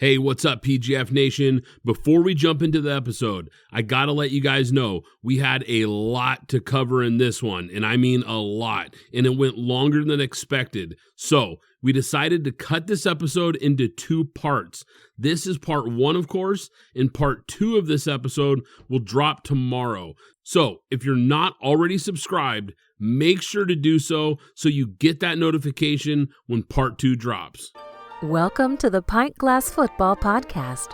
Hey, what's up, PGF Nation? Before we jump into the episode, I gotta let you guys know we had a lot to cover in this one, and I mean a lot, and it went longer than expected. So we decided to cut this episode into two parts. This is part one, of course, and part two of this episode will drop tomorrow. So if you're not already subscribed, make sure to do so you get that notification when part two drops. Welcome to the Pint Glass Football Podcast.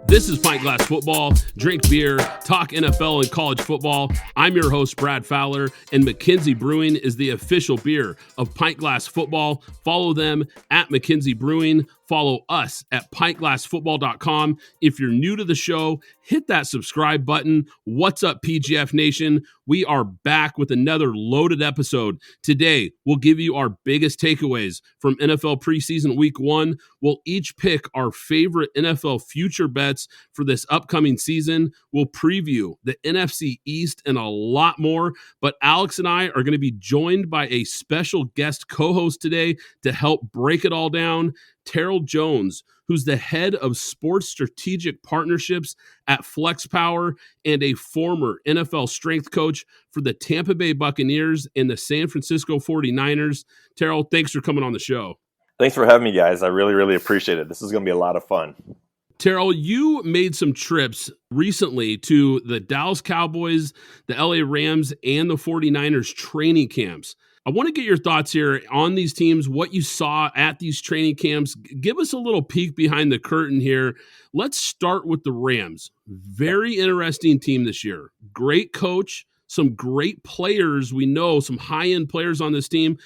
This is Pint Glass Football, drink beer, talk NFL and college football. I'm your host, Brad Fowler, and Mackenzie Brewing is the official beer of Pint Glass Football. Follow them at Mackenzie Brewing. Follow us at pintglassfootball.com. If you're new to the show, hit that subscribe button. What's up, PGF Nation? We are back with another loaded episode. Today, we'll give you our biggest takeaways from NFL preseason week one. We'll each pick our favorite NFL future bets for this upcoming season. We'll preview the NFC East and a lot more. But Alex and I are going to be joined by a special guest co-host today to help break it all down. Terrell Jones, who's the head of sports strategic partnerships at Flex Power and a former NFL strength coach for the Tampa Bay Buccaneers and the San Francisco 49ers. Terrell, thanks for coming on the show. Thanks for having me, guys. I really appreciate it. This is going to be a lot of fun. Terrell, you made some trips recently to the Dallas Cowboys, the LA Rams, and the 49ers training camps. I want to get your thoughts here on these teams, what you saw at these training camps. Give us a little peek behind the curtain here. Let's start with the Rams. Very interesting team this year. Great coach, some great players. We know some high-end players on this team,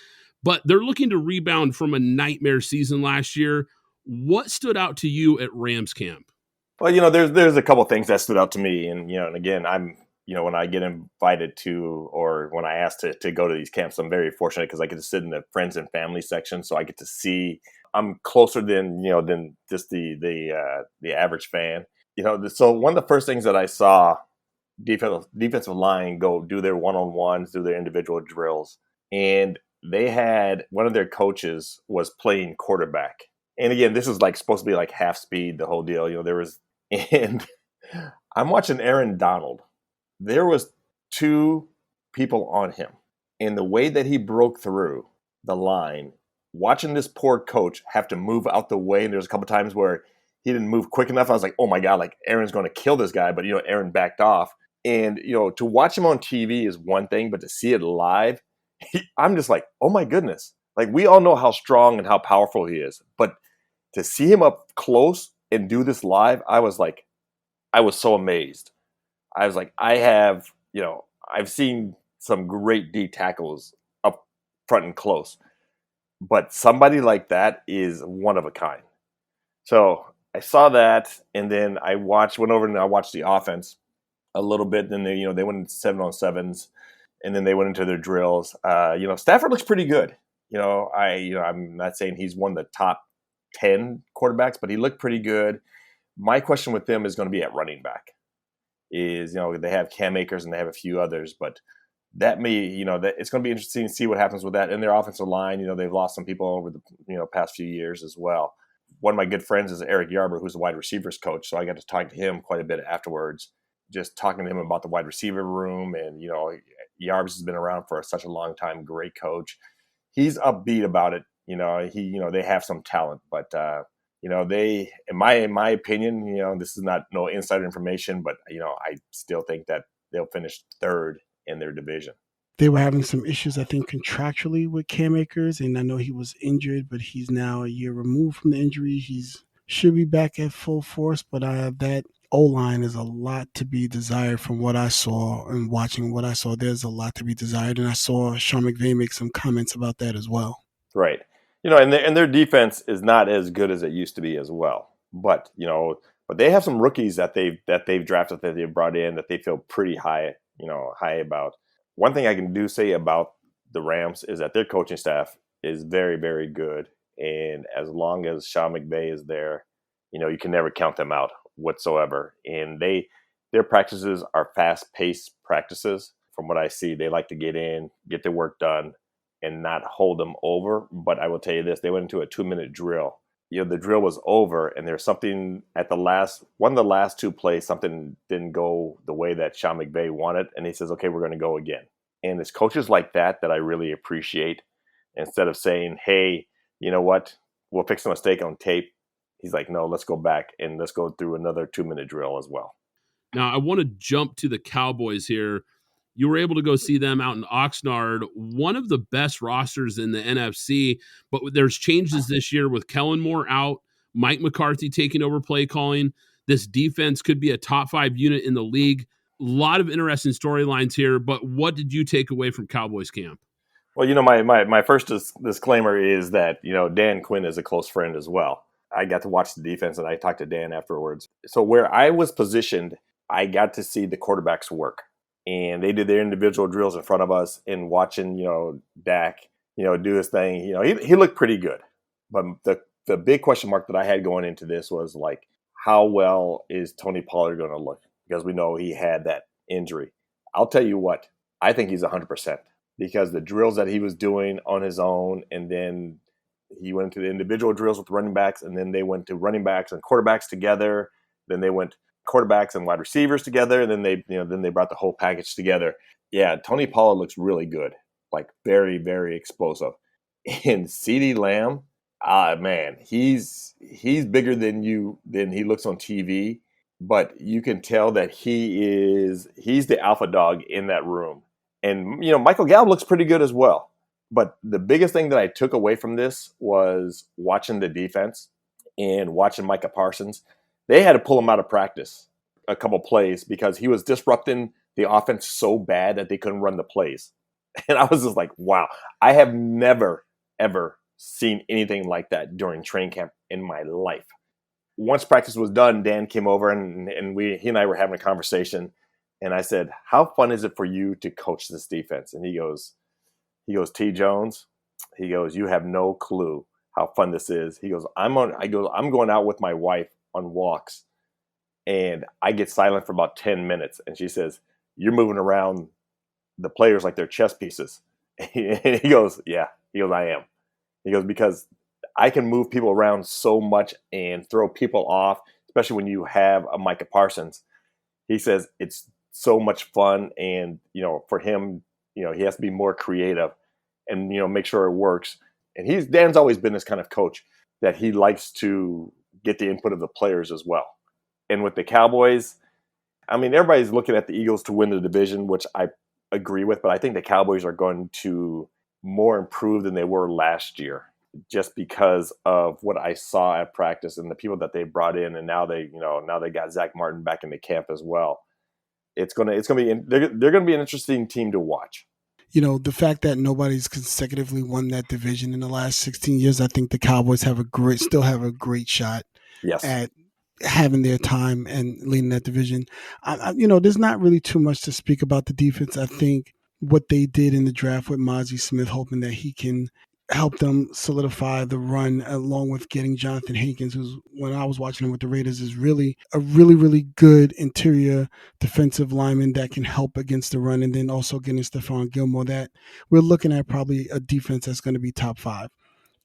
but they're looking to rebound from a nightmare season last year. What stood out to you at Rams camp? Well, there's a couple things that stood out to me. And again, I'm when I get invited to, or when I asked to go to these camps, I'm very fortunate because I get to sit in the friends and family section, so I get to see. I'm closer than just the average fan. So one of the first things that I saw, defensive line go do their one-on-ones, do their individual drills, and they had one of their coaches was playing quarterback. And again, this is supposed to be like half speed, the whole deal. And I'm watching Aaron Donald. There was two people on him, and the way that he broke through the line, watching this poor coach have to move out the way, and there's a couple times where he didn't move quick enough. I was like, oh my God, Aaron's going to kill this guy. But, Aaron backed off. And, to watch him on TV is one thing, but to see it live, I'm just like, oh my goodness. We all know how strong and how powerful he is. But to see him up close and do this live, I was so amazed. I was like, I've seen some great D tackles up front and close, but somebody like that is one of a kind. So I saw that, and then I went over and I watched the offense a little bit. Then they went into 7-on-7s, and then they went into their drills. Stafford looks pretty good. I'm not saying he's one of the top 10 quarterbacks, but he looked pretty good. My question with them is going to be at running back. They have Cam Akers and they have a few others, but that may, that it's going to be interesting to see what happens with that. And their offensive line, they've lost some people over the, past few years as well. One of my good friends is Eric Yarber, who's the wide receivers coach. So I got to talk to him quite a bit afterwards, just talking to him about the wide receiver room. And, Yarbs has been around for such a long time. Great coach. He's upbeat about it. They have some talent, but, they, in my opinion, this is not no insider information, but, I still think that they'll finish third in their division. They were having some issues, I think, contractually with Cam Akers, and I know he was injured, but he's now a year removed from the injury. He's should be back at full force, but that O-line is a lot to be desired from what I saw and watching what I saw. There's a lot to be desired, and I saw Sean McVay make some comments about that as well. Right. And their defense is not as good as it used to be as well. But they have some rookies that they've drafted, that they've brought in, that they feel pretty high about. One thing I can say about the Rams is that their coaching staff is very, very good. And as long as Sean McVay is there, you can never count them out whatsoever. And they their practices are fast-paced practices. From what I see, they like to get in, get their work done, and not hold them over. But I will tell you this, they went into a 2-minute drill. The drill was over, and there's something at one of the last two plays, something didn't go the way that Sean McVay wanted, and he says, okay, we're going to go again. And it's coaches like that I really appreciate. Instead of saying, hey, you know what, we'll fix the mistake on tape. He's like, no, let's go back and let's go through another 2-minute drill as well. Now, I want to jump to the Cowboys here. You were able to go see them out in Oxnard, one of the best rosters in the NFC, but there's changes this year with Kellen Moore out, Mike McCarthy taking over play calling. This defense could be a top 5 unit in the league. A lot of interesting storylines here, but what did you take away from Cowboys camp? Well, my first disclaimer is that, Dan Quinn is a close friend as well. I got to watch the defense, and I talked to Dan afterwards. So where I was positioned, I got to see the quarterbacks work. And they did their individual drills in front of us, and watching, Dak, do his thing. He looked pretty good. But the big question mark that I had going into this was, like, how well is Tony Pollard going to look? Because we know he had that injury. I'll tell you what, I think he's 100%. Because the drills that he was doing on his own, and then he went into the individual drills with running backs, and then they went to running backs and quarterbacks together. Then they went quarterbacks and wide receivers together, and then they brought the whole package together. Yeah, Tony Pollard looks really good, like very, very explosive. And CeeDee Lamb, man, he's bigger than he looks on TV, but you can tell that he's the alpha dog in that room. And Michael Gallup looks pretty good as well. But the biggest thing that I took away from this was watching the defense and watching Micah Parsons. They had to pull him out of practice a couple plays because he was disrupting the offense so bad that they couldn't run the plays. And I was just like, wow, I have never, ever seen anything like that during training camp in my life. Once practice was done, Dan came over and he and I were having a conversation. And I said, how fun is it for you to coach this defense? And he goes, T. Jones, he goes, you have no clue how fun this is. He goes, I'm going out with my wife on walks, and I get silent for about 10 minutes. And she says, you're moving around the players like they're chess pieces. And he goes, yeah. He goes, I am. He goes, because I can move people around so much and throw people off, especially when you have a Micah Parsons. He says it's so much fun, and for him, he has to be more creative and make sure it works. And Dan's always been this kind of coach that he likes to get the input of the players as well. And with the Cowboys, I mean, everybody's looking at the Eagles to win the division, which I agree with, but I think the Cowboys are going to more improve than they were last year, just because of what I saw at practice and the people that they brought in, and now they got Zach Martin back into camp as well. They're going to be an interesting team to watch. The fact that nobody's consecutively won that division in the last 16 years, I think the Cowboys still have a great shot at having their time and leading that division. There's not really too much to speak about the defense. I think what they did in the draft with Mozzie Smith, hoping that he can help them solidify the run, along with getting Jonathan Hankins, who's, when I was watching him with the Raiders, is really a really, really good interior defensive lineman that can help against the run. And then also getting Stephon Gilmore, that we're looking at probably a defense that's going to be top 5.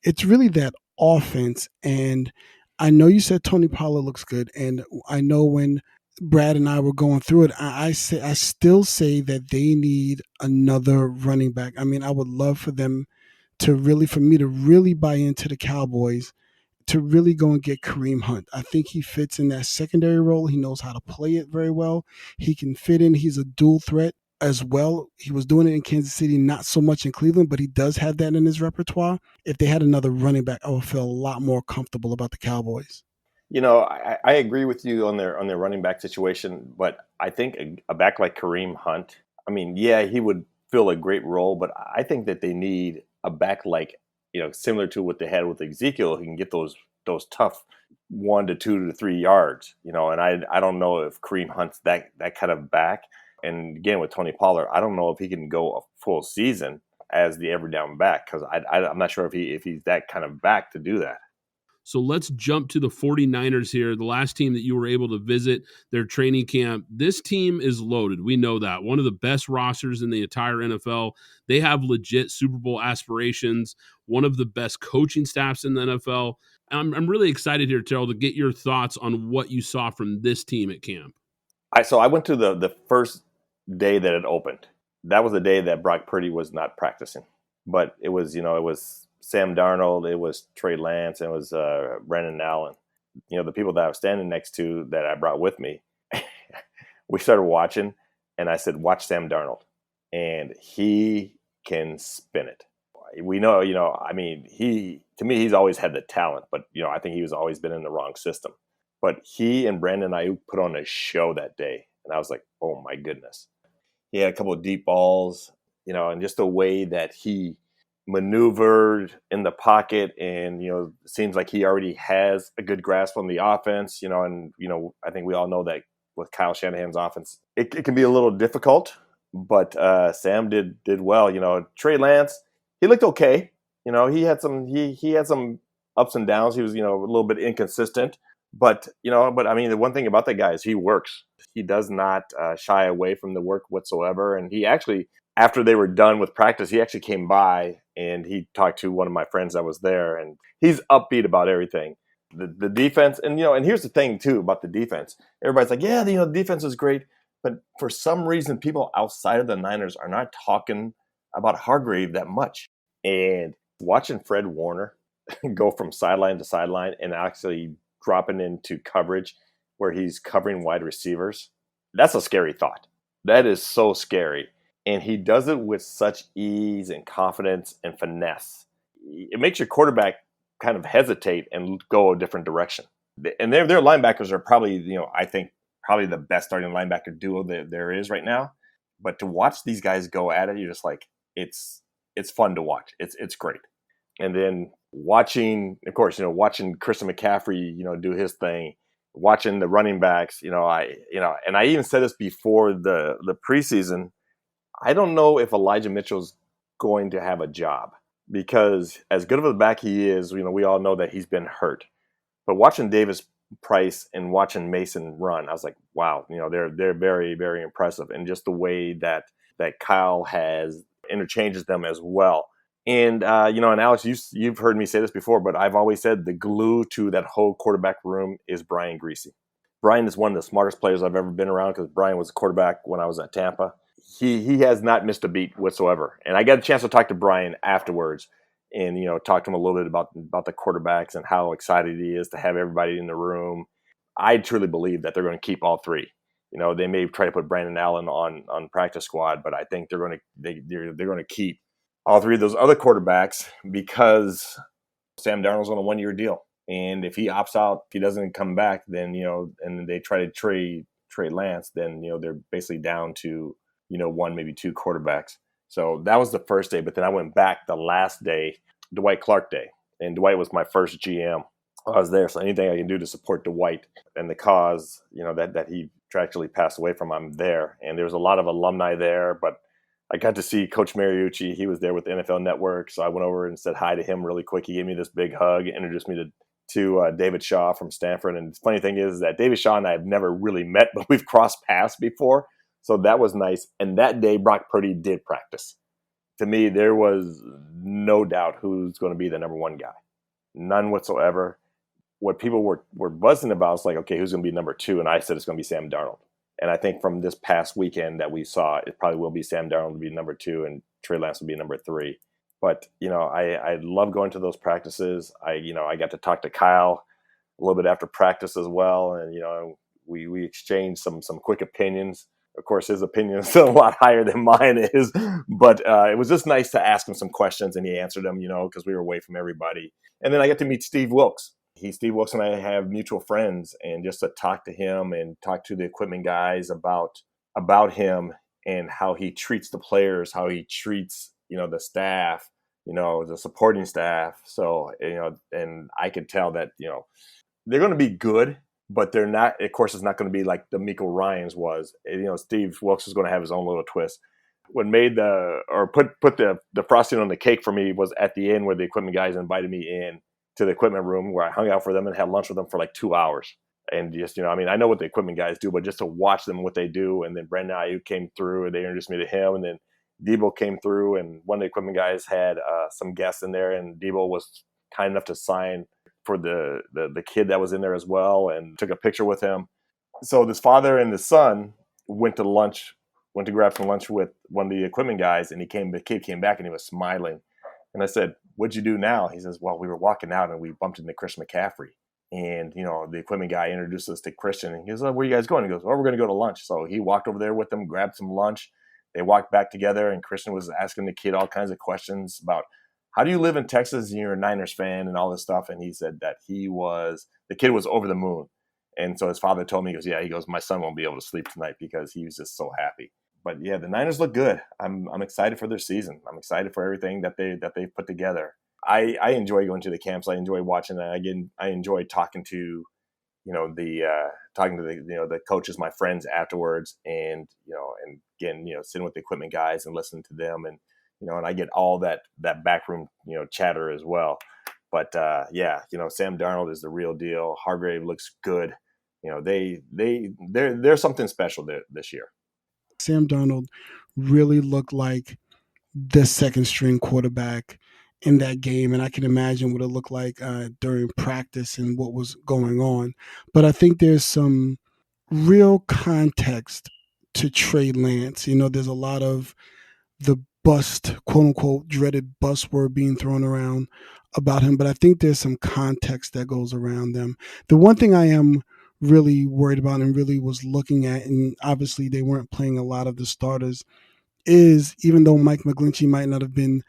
It's really that offense. And I know you said Tony Pollard looks good. And I know when Brad and I were going through it, I still say that they need another running back. I mean, I would love for me to really buy into the Cowboys, to really go and get Kareem Hunt. I think he fits in that secondary role. He knows how to play it very well. He can fit in. He's a dual threat as well. He was doing it in Kansas City, not so much in Cleveland, but he does have that in his repertoire. If they had another running back, I would feel a lot more comfortable about the Cowboys. I agree with you on their running back situation, but I think a back like Kareem Hunt, I mean, yeah, he would fill a great role, but I think that they need a back like, similar to what they had with Ezekiel, who can get those tough 1 to 2 to 3 yards, and I don't know if Kareem Hunt's that kind of back. And again, with Tony Pollard, I don't know if he can go a full season as the every down back, because I'm not sure if he's that kind of back to do that. So let's jump to the 49ers here, the last team that you were able to visit their training camp. This team is loaded. We know that. One of the best rosters in the entire NFL. They have legit Super Bowl aspirations, one of the best coaching staffs in the NFL. I'm really excited here, Terrell, to get your thoughts on what you saw from this team at camp. So I went to the first day that it opened. That was the day that Brock Purdy was not practicing. But it was Sam Darnold, it was Trey Lance, and it was Brandon Allen. The people that I was standing next to that I brought with me, we started watching, and I said, watch Sam Darnold. And he can spin it. We know, to me, he's always had the talent, but, I think he was always been in the wrong system. But he and Brandon Ayuk put on a show that day, and I was like, oh, my goodness. He had a couple of deep balls, and just the way that he maneuvered in the pocket, and it seems like he already has a good grasp on the offense, and I think we all know that with Kyle Shanahan's offense, it can be a little difficult, but Sam did well. Trey Lance, he looked okay. He had some ups and downs. He was a little bit inconsistent, but I mean, the one thing about that guy is he works. He does not shy away from the work whatsoever, and he actually, after they were done with practice, he actually came by and he talked to one of my friends that was there, and he's upbeat about everything. The defense, and here's the thing too about the defense. Everybody's like, yeah, the defense is great, but for some reason, people outside of the Niners are not talking about Hargrave that much. And watching Fred Warner go from sideline to sideline and actually dropping into coverage where he's covering wide receivers, that's a scary thought. That is so scary. And he does it with such ease and confidence and finesse. It makes your quarterback kind of hesitate and go a different direction. And their linebackers are probably, I think, probably the best starting linebacker duo that there is right now. But to watch these guys go at it, you're just like, it's fun to watch. It's great. And then watching, of course, watching Christian McCaffrey, do his thing, watching the running backs, and I even said this before the preseason, I don't know if Elijah Mitchell's going to have a job, because as good of a back he is, we all know that he's been hurt. But watching Davis Price and watching Mason run, I was like, wow, they're very, very impressive. And just the way that Kyle has interchanges them as well. And, and Alex, you've heard me say this before, but I've always said the glue to that whole quarterback room is Brian Griese. Brian is one of the smartest players I've ever been around, because Brian was a quarterback when I was at Tampa. He has not missed a beat whatsoever. And I got a chance to talk to Brian afterwards and, talk to him a little bit about the quarterbacks and how excited he is to have everybody in the room. I truly believe that they're going to keep all three. They may try to put Brandon Allen on practice squad, but I think they're going to keep all three of those other quarterbacks, because Sam Darnold's on a 1-year deal. And if he opts out, if he doesn't come back, then, and they try to trade Lance, then, they're basically down to, one, maybe two quarterbacks. So that was the first day. But then I went back the last day, Dwight Clark Day. And Dwight was my first GM. I was there. So anything I can do to support Dwight and the cause, that he tragically passed away from, I'm there. And there was a lot of alumni there, but I got to see Coach Mariucci. He was there with the NFL Network. So I went over and said hi to him really quick. He gave me this big hug, introduced me to David Shaw from Stanford. And the funny thing is that David Shaw and I have never really met, but we've crossed paths before. So that was nice. And that day, Brock Purdy did practice. To me, there was no doubt who's going to be the number one guy. None whatsoever. What people were buzzing about is like, okay, who's going to be number two? And I said it's going to be Sam Darnold. And I think from this past weekend that we saw, it probably will be Sam Darnold will be number two and Trey Lance will be number three. But, I love going to those practices. I got to talk to Kyle a little bit after practice as well. And, we exchanged some quick opinions. Of course, his opinion is still a lot higher than mine is. But it was just nice to ask him some questions, and he answered them, because we were away from everybody. And then I got to meet Steve Wilks. Steve Wilks and I have mutual friends, and just to talk to him and talk to the equipment guys about him and how he treats the players, how he treats, the staff, the supporting staff. So, and I could tell that, they're going to be good, but they're not, of course, it's not going to be like the Miko Ryans was. Steve Wilks is going to have his own little twist. What made put the frosting on the cake for me was at the end where the equipment guys invited me in. to the equipment room where I hung out for them and had lunch with them for like 2 hours. And just, I know what the equipment guys do, but just to watch them, what they do. And then Brandon Ayuk came through and they introduced me to him. And then Debo came through, and one of the equipment guys had some guests in there, and Debo was kind enough to sign for the kid that was in there as well, and took a picture with him. So this father and the son went to grab some lunch with one of the equipment guys, and the kid came back and he was smiling. And I said, "What'd you do now?" He says, "Well, we were walking out and we bumped into Chris McCaffrey." And, the equipment guy introduced us to Christian, and he goes, "Oh, where are you guys going?" He goes, "Well, we're going to go to lunch." So he walked over there with them, grabbed some lunch. They walked back together, and Christian was asking the kid all kinds of questions about, how do you live in Texas and you're a Niners fan and all this stuff? And he said that the kid was over the moon. And so his father told me, he goes, "My son won't be able to sleep tonight," because he was just so happy. But yeah, the Niners look good. I'm excited for their season. I'm excited for everything that they've put together. I enjoy going to the camps. I enjoy watching that. Again, I enjoy talking to the coaches, my friends afterwards, and again, sitting with the equipment guys and listening to them, and and I get all that backroom chatter as well. But Sam Darnold is the real deal. Hargrave looks good. They're something special this year. Sam Darnold really looked like the second string quarterback in that game, and I can imagine what it looked like during practice and what was going on. But I think there's some real context to Trey Lance. There's a lot of the bust, quote unquote, dreaded bust word being thrown around about him, but I think there's some context that goes around them. The one thing I am really worried about and really was looking at, and obviously they weren't playing a lot of the starters, is even though Mike McGlinchey might not have been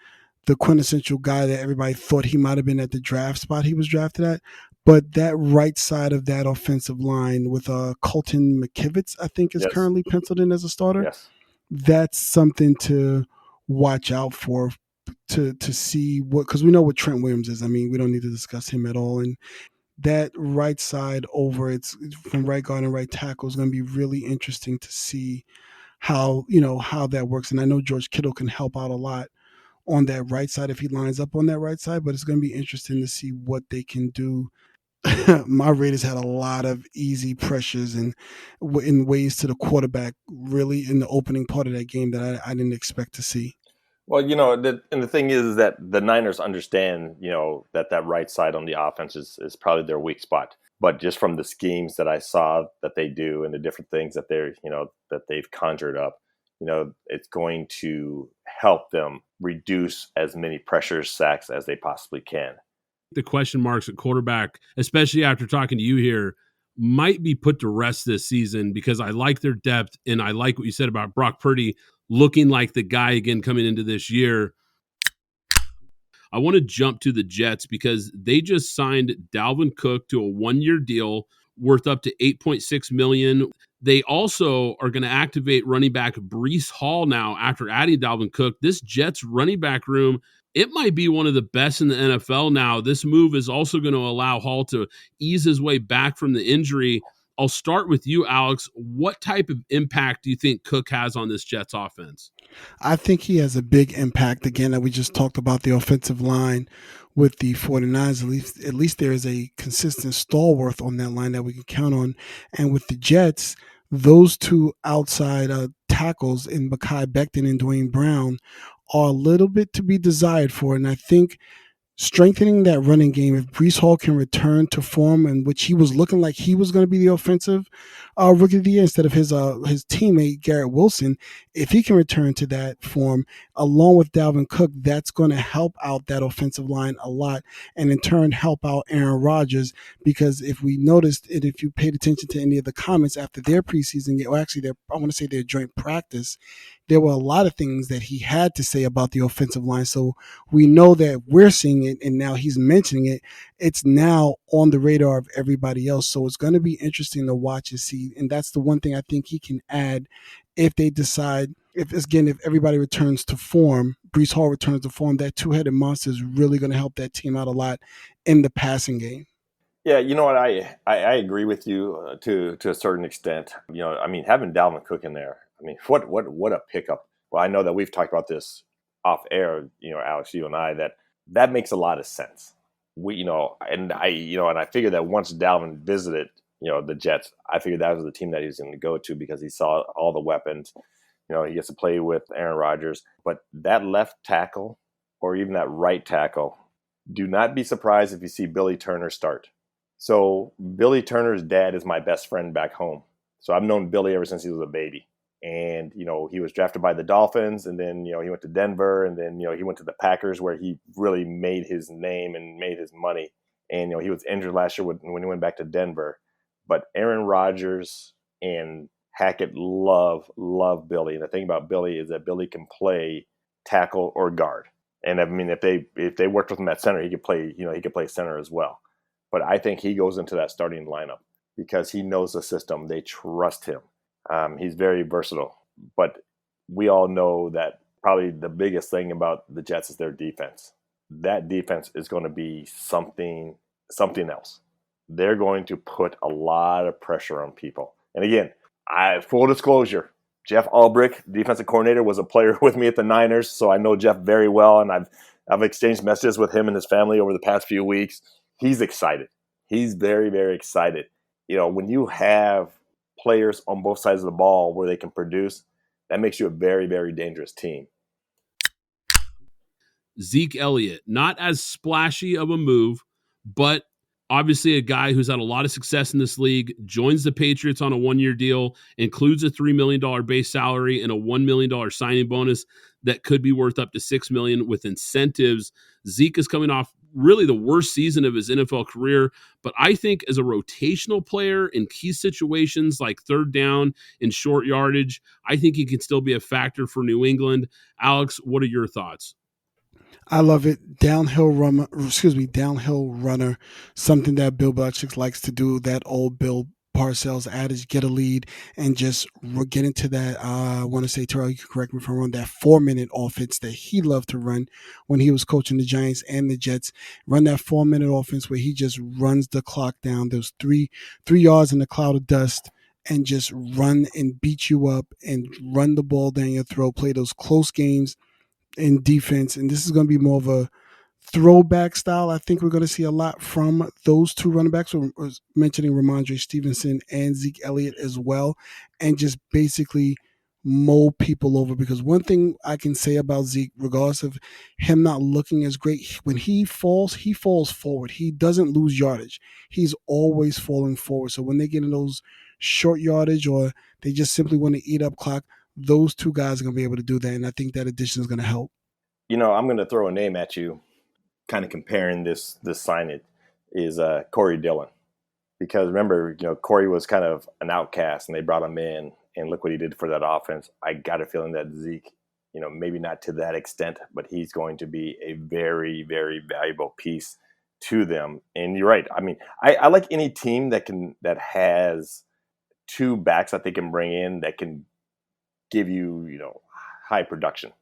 the quintessential guy that everybody thought he might have been at the draft spot he was drafted at, but that right side of that offensive line with Colton McKivitz, I think, is Yes. currently penciled in as a starter. Yes. That's something to watch out for, to see what, because we know what Trent Williams is. I mean, we don't need to discuss him at all. And that right side over, it's from right guard and right tackle, is going to be really interesting to see how that works. And I know George Kittle can help out a lot on that right side if he lines up on that right side, but it's going to be interesting to see what they can do. My Raiders had a lot of easy pressures and in ways to the quarterback, really, in the opening part of that game that I didn't expect to see. Well, and the thing is that the Niners understand, that right side on the offense is probably their weak spot. But just from the schemes that I saw that they do and the different things that that they've conjured up, it's going to help them reduce as many pressure sacks as they possibly can. The question marks at quarterback, especially after talking to you here, might be put to rest this season, because I like their depth, and I like what you said about Brock Purdy looking like the guy again coming into this year. I want to jump to the Jets because they just signed Dalvin Cook to a 1-year deal worth up to $8.6 million. They also are going to activate running back Breece Hall now after adding Dalvin Cook. This Jets running back room, it might be one of the best in the NFL now. This move is also going to allow Hall to ease his way back from the injury. I'll start with you, Alex. What type of impact do you think Cook has on this Jets offense? I think he has a big impact. Again, that we just talked about the offensive line with the 49ers. At least there is a consistent stalwart on that line that we can count on. And with the Jets, those two outside tackles in Mekhi Becton and Dwayne Brown are a little bit to be desired for. And I think strengthening that running game, if Breece Hall can return to form, in which he was looking like he was going to be the offensive rookie of the year instead of his teammate Garrett Wilson, if he can return to that form along with Dalvin Cook, that's going to help out that offensive line a lot, and in turn help out Aaron Rodgers. Because if we noticed, and if you paid attention to any of the comments after their preseason, or actually I want to say their joint practice, there were a lot of things that he had to say about the offensive line. So we know that we're seeing it, and now he's mentioning it. It's now on the radar of everybody else. So it's going to be interesting to watch and see. And that's the one thing I think he can add if they decide, if everybody returns to form, Breece Hall returns to form, that two-headed monster is really going to help that team out a lot in the passing game. Yeah, you know what? I agree with you to a certain extent. Having Dalvin Cook in there, what a pickup. Well, I know that we've talked about this off air, Alex, you and I, that makes a lot of sense. and I figured that once Dalvin visited, the Jets, I figured that was the team that he was going to go to because he saw all the weapons. He gets to play with Aaron Rodgers. But that left tackle or even that right tackle, do not be surprised if you see Billy Turner start. So Billy Turner's dad is my best friend back home. So I've known Billy ever since he was a baby. And, he was drafted by the Dolphins, and then, he went to Denver, and then, he went to the Packers where he really made his name and made his money. And, he was injured last year when he went back to Denver. But Aaron Rodgers and Hackett love Billy. And the thing about Billy is that Billy can play tackle or guard. And I mean, if they worked with him at center, he could play center as well. But I think he goes into that starting lineup because he knows the system. They trust him. He's very versatile. But we all know that probably the biggest thing about the Jets is their defense. That defense is going to be something else. They're going to put a lot of pressure on people. And again, full disclosure, Jeff Ulbrich, defensive coordinator, was a player with me at the Niners, so I know Jeff very well, and I've exchanged messages with him and his family over the past few weeks. He's excited. He's very, very excited. When you have players on both sides of the ball where they can produce, that makes you a very, very dangerous team. Zeke Elliott, not as splashy of a move, but obviously a guy who's had a lot of success in this league, joins the Patriots on a one-year deal, includes a $3 million base salary and a $1 million signing bonus that could be worth up to $6 million with incentives. Zeke is coming off really the worst season of his NFL career, but I think as a rotational player in key situations like third down and short yardage, I think he can still be a factor for New England. Alex, what are your thoughts? I love it. Downhill runner, something that Bill Belichick likes to do, that old Bill Parcells adage, get a lead and just get into that. I want to say, Terrell, you can correct me if I'm wrong, that 4-minute offense that he loved to run when he was coaching the Giants and the Jets. Run that 4-minute offense where he just runs the clock down. There's three yards in a cloud of dust and just run and beat you up and run the ball down your throat, play those close games in defense. And this is going to be more of a throwback style. I think we're going to see a lot from those two running backs. We're mentioning Ramondre Stevenson and Zeke Elliott as well, and just basically mow people over. Because one thing I can say about Zeke, regardless of him not looking as great, when he falls forward. He doesn't lose yardage. He's always falling forward. So when they get in those short yardage or they just simply want to eat up clock, those two guys are going to be able to do that. And I think that addition is going to help. I'm going to throw a name at you, kind of comparing this signage, is Corey Dillon. Because remember, Corey was kind of an outcast, and they brought him in, and look what he did for that offense. I got a feeling that Zeke, maybe not to that extent, but he's going to be a very, very valuable piece to them. And you're right. I mean, I like any team that has two backs that they can bring in that can give you, high production.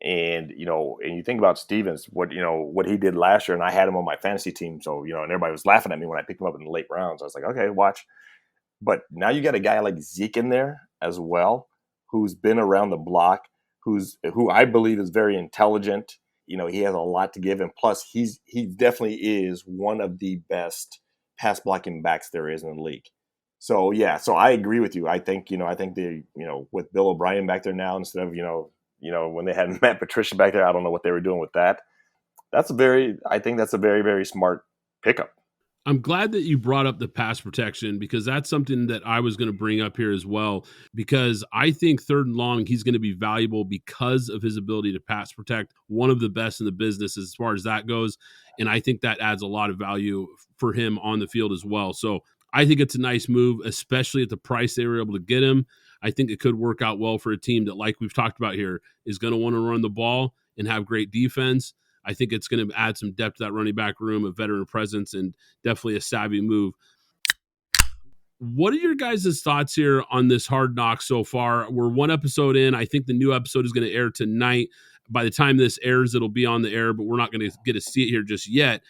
And, and you think about Stevens, what he did last year, and I had him on my fantasy team. So, and everybody was laughing at me when I picked him up in the late rounds. I was like, okay, watch. But now you got a guy like Zeke in there as well, who's been around the block, who I believe is very intelligent. He has a lot to give. And plus he definitely is one of the best pass blocking backs there is in the league. So, yeah, so I agree with you. I think they, with Bill O'Brien back there now, instead of, when they had Matt Patricia back there, I don't know what they were doing with that. I think that's a very, very smart pickup. I'm glad that you brought up the pass protection, because that's something that I was going to bring up here as well, because I think third and long, he's going to be valuable because of his ability to pass protect, one of the best in the business as far as that goes. And I think that adds a lot of value for him on the field as well. So I think it's a nice move, especially at the price they were able to get him. I think it could work out well for a team that, like we've talked about here, is going to want to run the ball and have great defense. I think it's going to add some depth to that running back room, a veteran presence, and definitely a savvy move. What are your guys' thoughts here on this Hard Knocks so far? We're one episode in. I think the new episode is going to air tonight. By the time this airs, it'll be on the air, but we're not going to get to see it here just yet.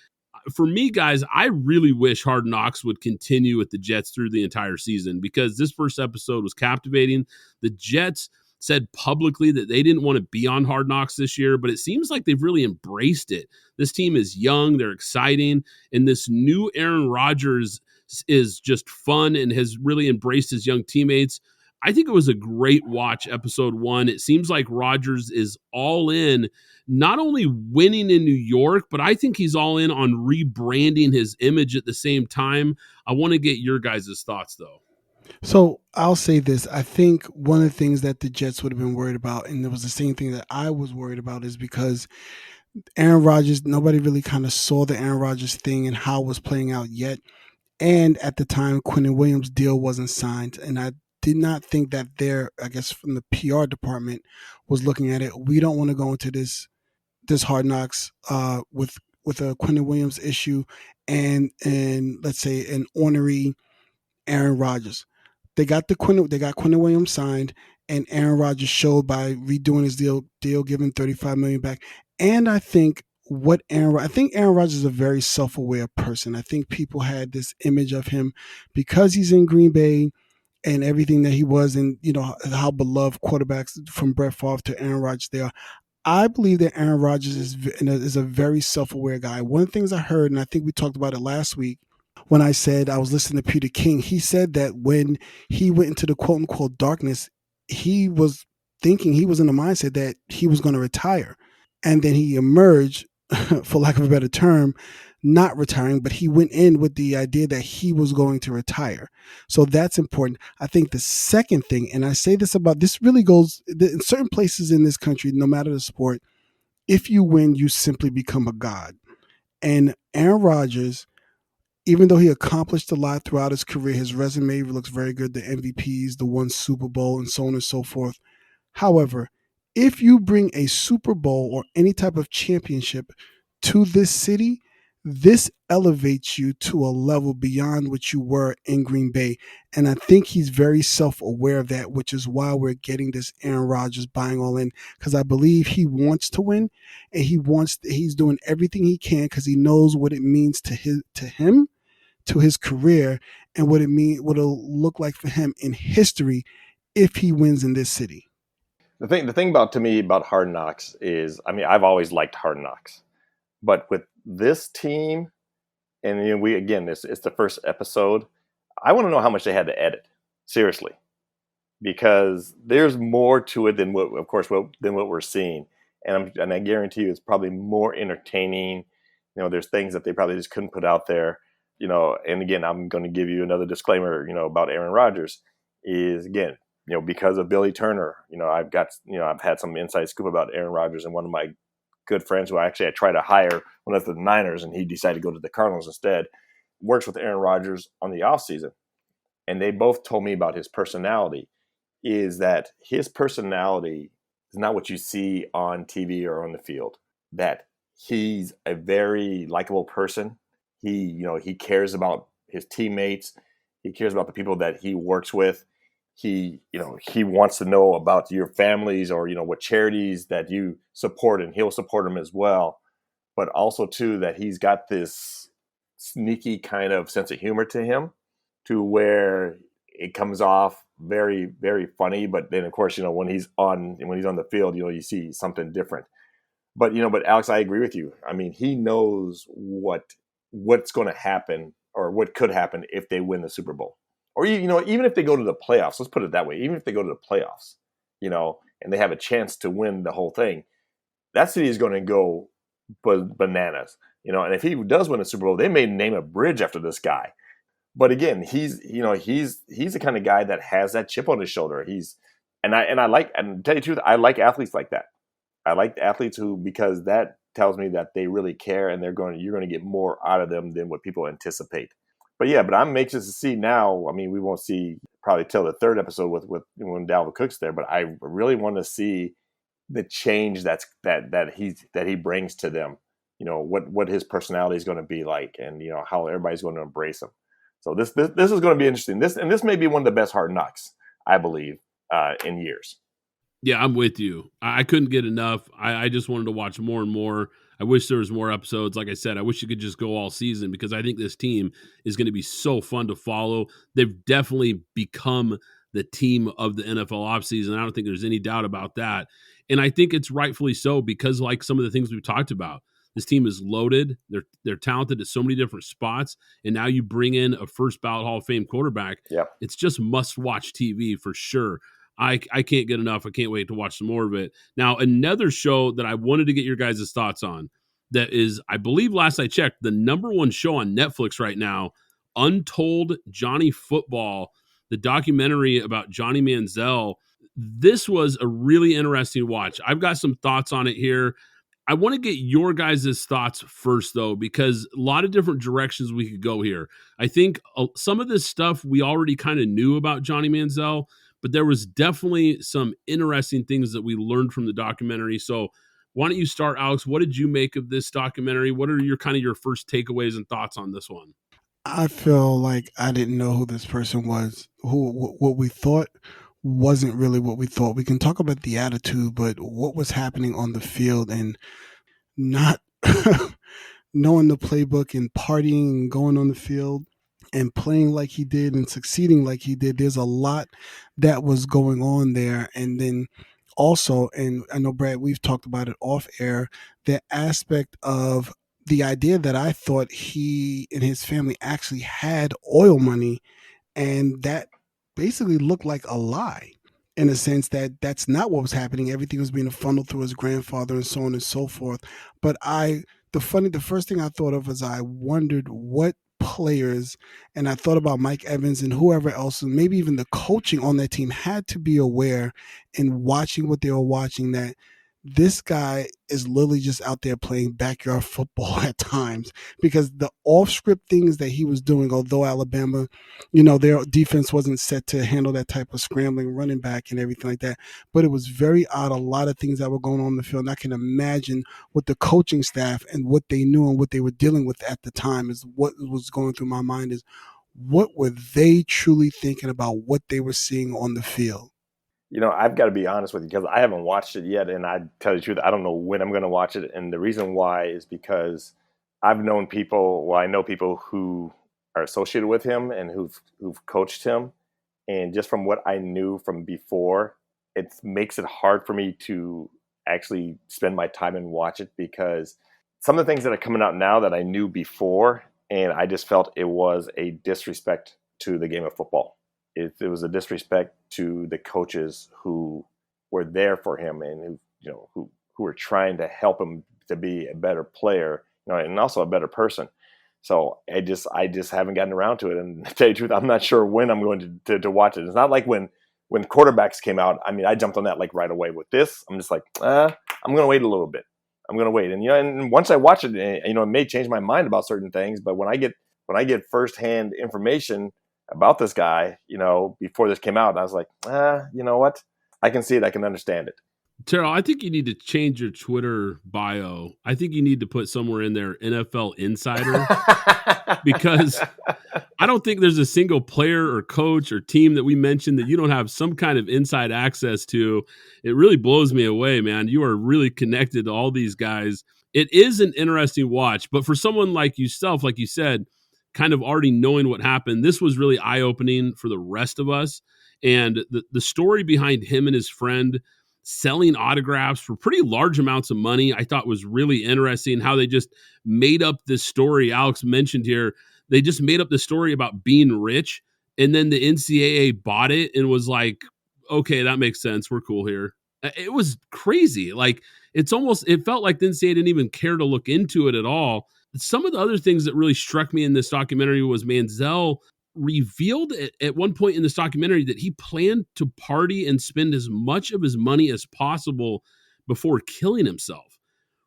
For me, guys, I really wish Hard Knocks would continue with the Jets through the entire season, because this first episode was captivating. The Jets said publicly that they didn't want to be on Hard Knocks this year, but it seems like they've really embraced it. This team is young, they're exciting, and this new Aaron Rodgers is just fun and has really embraced his young teammates. I think it was a great watch, episode 1. It seems like Rodgers is all in, not only winning in New York, but I think he's all in on rebranding his image at the same time. I want to get your guys' thoughts, though. So I'll say this. I think one of the things that the Jets would have been worried about, and it was the same thing that I was worried about, is because Aaron Rodgers, nobody really kind of saw the Aaron Rodgers thing and how it was playing out yet. And at the time, Quinnen Williams' deal wasn't signed. And I did not think that I guess from the PR department was looking at it. We don't want to go into this Hard Knocks with a Quinnen Williams issue and let's say an ornery Aaron Rodgers. They got Quinnen Williams signed, and Aaron Rodgers showed by redoing his deal, giving $35 million back. And I think Aaron Rodgers is a very self-aware person. I think people had this image of him because he's in Green Bay and everything that he was, and how beloved quarterbacks from Brett Favre to Aaron Rodgers they are. I believe that Aaron Rodgers is a very self-aware guy. One of the things I heard, and I think we talked about it last week, when I said I was listening to Peter King, he said that when he went into the quote unquote darkness, he was thinking, he was in the mindset that he was going to retire. And then he emerged, for lack of a better term, not retiring, but he went in with the idea that he was going to retire. So that's important. I think the second thing, and I say this really goes in certain places in this country, no matter the sport, if you win, you simply become a god. And Aaron Rodgers, even though he accomplished a lot throughout his career, his resume looks very good, the MVPs, the one Super Bowl, and so on and so forth. However, if you bring a Super Bowl or any type of championship to this city, this elevates you to a level beyond what you were in Green Bay. And I think he's very self-aware of that, which is why we're getting this Aaron Rodgers buying all in, because I believe he wants to win, and he's doing everything he can because he knows what it means to him, to his career, and what it'll look like for him in history if he wins in this city. The thing about Hard Knocks is, I mean, I've always liked Hard Knocks, but with this team, and it's the first episode, I want to know how much they had to edit, seriously, because there's more to it than what we're seeing, and I guarantee you it's probably more entertaining. There's things that they probably just couldn't put out there. And again, I'm going to give you another disclaimer, about Aaron Rodgers is, again, because of Billy Turner, I've had some inside scoop about Aaron Rodgers, and one of my good friends who I tried to hire when I was at the Niners, and he decided to go to the Cardinals instead, works with Aaron Rodgers on the offseason. And they both told me about his personality, is that his personality is not what you see on TV or on the field, that he's a very likable person. He cares about his teammates. He cares about the people that he works with. He wants to know about your families or, what charities that you support, and he'll support them as well. But also too, that he's got this sneaky kind of sense of humor to him, to where it comes off very, very funny. But then of course, when he's on the field, you see something different. But Alex, I agree with you. I mean, he knows what's going to happen, or what could happen if they win the Super Bowl, or even if they go to the playoffs. Let's put it that way. Even if they go to the playoffs, and they have a chance to win the whole thing, that city is going to go bananas. And if he does win the Super Bowl, they may name a bridge after this guy. But again, he's the kind of guy that has that chip on his shoulder. And to tell you the truth, I like athletes like that. I like athletes because that tells me that they really care, and you're going to get more out of them than what people anticipate. But I'm anxious to see now. I mean, we won't see probably till the third episode with when Dalvin Cook's there, but I really want to see the change that he brings to them. What his personality is going to be like, and how everybody's going to embrace him. So this is going to be interesting. This may be one of the best Hard Knocks, I believe, in years. Yeah, I'm with you. I couldn't get enough. I just wanted to watch more and more. I wish there was more episodes. Like I said, I wish you could just go all season, because I think this team is going to be so fun to follow. They've definitely become the team of the NFL offseason. I don't think there's any doubt about that. And I think it's rightfully so because, like some of the things we've talked about, this team is loaded. They're talented at so many different spots. And now you bring in a first ballot Hall of Fame quarterback. Yeah. It's just must-watch TV for sure. I can't get enough. I can't wait to watch some more of it. Now, another show that I wanted to get your guys' thoughts on that is, I believe last I checked, the #1 show on Netflix right now, Untold Johnny Football, the documentary about Johnny Manziel. This was a really interesting watch. I've got some thoughts on it here. I want to get your guys' thoughts first, though, because a lot of different directions we could go here. I think some of this stuff we already kind of knew about Johnny Manziel, but there was definitely some interesting things that we learned from the documentary. So why don't you start, Alex? What did you make of this documentary? What are your first takeaways and thoughts on this one? I feel like I didn't know who this person was. What we thought wasn't really what we thought. We can talk about the attitude, but what was happening on the field and not knowing the playbook and partying and going on the field and playing like he did and succeeding like he did. There's a lot that was going on there. And then also, and I know, Brad, we've talked about it off air, the aspect of the idea that I thought he and his family actually had oil money, and that basically looked like a lie in a sense that that's not what was happening. Everything was being funneled through his grandfather and so on and so forth. But the first thing I thought of is I wondered what players, and I thought about Mike Evans and whoever else, and maybe even the coaching on that team had to be aware in watching what they were watching, that this guy is literally just out there playing backyard football at times, because the off-script things that he was doing, although Alabama, their defense wasn't set to handle that type of scrambling running back and everything like that, but it was very odd, a lot of things that were going on the field. And I can imagine what the coaching staff and what they knew and what they were dealing with at the time is what was going through my mind is, what were they truly thinking about what they were seeing on the field? I've got to be honest with you because I haven't watched it yet, and I tell you the truth, I don't know when I'm going to watch it. And the reason why is because I know people who are associated with him and who've coached him, and just from what I knew from before, it makes it hard for me to actually spend my time and watch it, because some of the things that are coming out now that I knew before, and I just felt it was a disrespect to the game of football. It was a disrespect to the coaches who were there for him and who were trying to help him to be a better player, and also a better person. So I just haven't gotten around to it. And to tell you the truth, I'm not sure when I'm going to watch it. It's not like when quarterbacks came out. I mean, I jumped on that like right away. With this, I'm just like, I'm going to wait a little bit. I'm going to wait. And and once I watch it, it may change my mind about certain things. But when I get firsthand information about this guy, before this came out, I was like, you know what? I can see it. I can understand it. Terrell, I think you need to change your Twitter bio. I think you need to put somewhere in there NFL Insider, because I don't think there's a single player or coach or team that we mentioned that you don't have some kind of inside access to. It really blows me away, man. You are really connected to all these guys. It is an interesting watch, but for someone like yourself, like you said, kind of already knowing what happened, this was really eye-opening for the rest of us. And the story behind him and his friend selling autographs for pretty large amounts of money, I thought was really interesting. How they just made up this story Alex mentioned here. They just made up the story about being rich, and then the NCAA bought it and was like, okay, that makes sense. We're cool here. It was crazy. Like, it felt like the NCAA didn't even care to look into it at all. Some of the other things that really struck me in this documentary was Manziel revealed at one point in this documentary that he planned to party and spend as much of his money as possible before killing himself,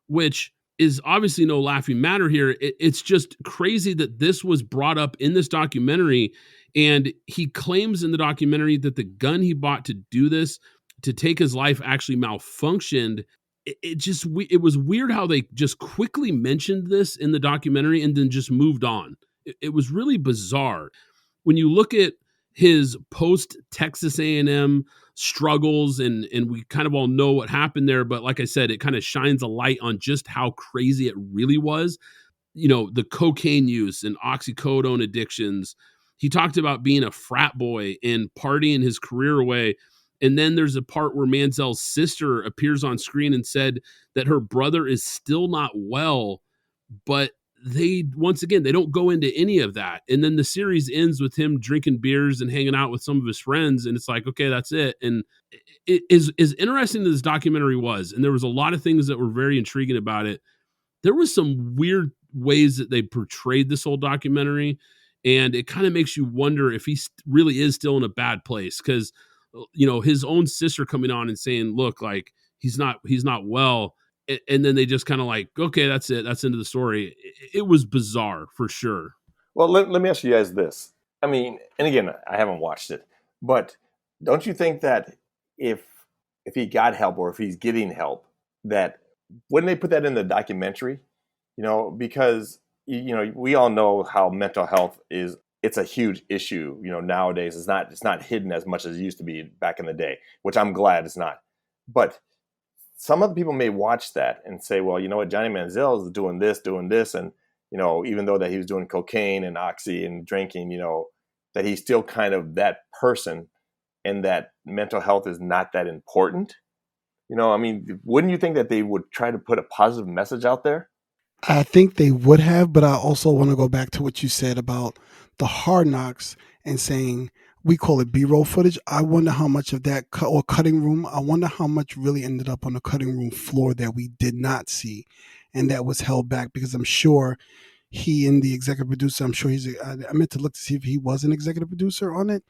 which is obviously no laughing matter here. It's just crazy that this was brought up in this documentary. And he claims in the documentary that the gun he bought to do this, to take his life, actually malfunctioned. It was weird how they just quickly mentioned this in the documentary and then just moved on. It was really bizarre. When you look at his post Texas A&M struggles, and we kind of all know what happened there, but like I said, it kind of shines a light on just how crazy it really was. The cocaine use and oxycodone addictions, he talked about being a frat boy and partying his career away. And then there's a part where Manziel's sister appears on screen and said that her brother is still not well, but once again, they don't go into any of that. And then the series ends with him drinking beers and hanging out with some of his friends. And it's like, okay, that's it. And it is as interesting as this documentary was, and there was a lot of things that were very intriguing about it. There was some weird ways that they portrayed this whole documentary. And it kind of makes you wonder if he really is still in a bad place. Cause his own sister coming on and saying, look, like he's not well. And then they just kind of like, okay, that's it. That's into the story. It was bizarre for sure. Well, let me ask you guys this. I mean, and again, I haven't watched it, but don't you think that if he got help or if he's getting help, that wouldn't they put that in the documentary? Because we all know how mental health is. It's a huge issue. Nowadays it's not hidden as much as it used to be back in the day, which I'm glad it's not. But some of the people may watch that and say, well, you know what, Johnny Manziel is doing this, and even though that he was doing cocaine and oxy and drinking, that he's still kind of that person, and that mental health is not that important. I mean, wouldn't you think that they would try to put a positive message out there? I think they would have, but I also want to go back to what you said about the Hard Knocks and saying we call it B-roll footage. I wonder how much of that or cutting room, I wonder how much really ended up on the cutting room floor that we did not see and that was held back, because I'm sure he and the executive producer, I'm sure I meant to look to see if he was an executive producer on it,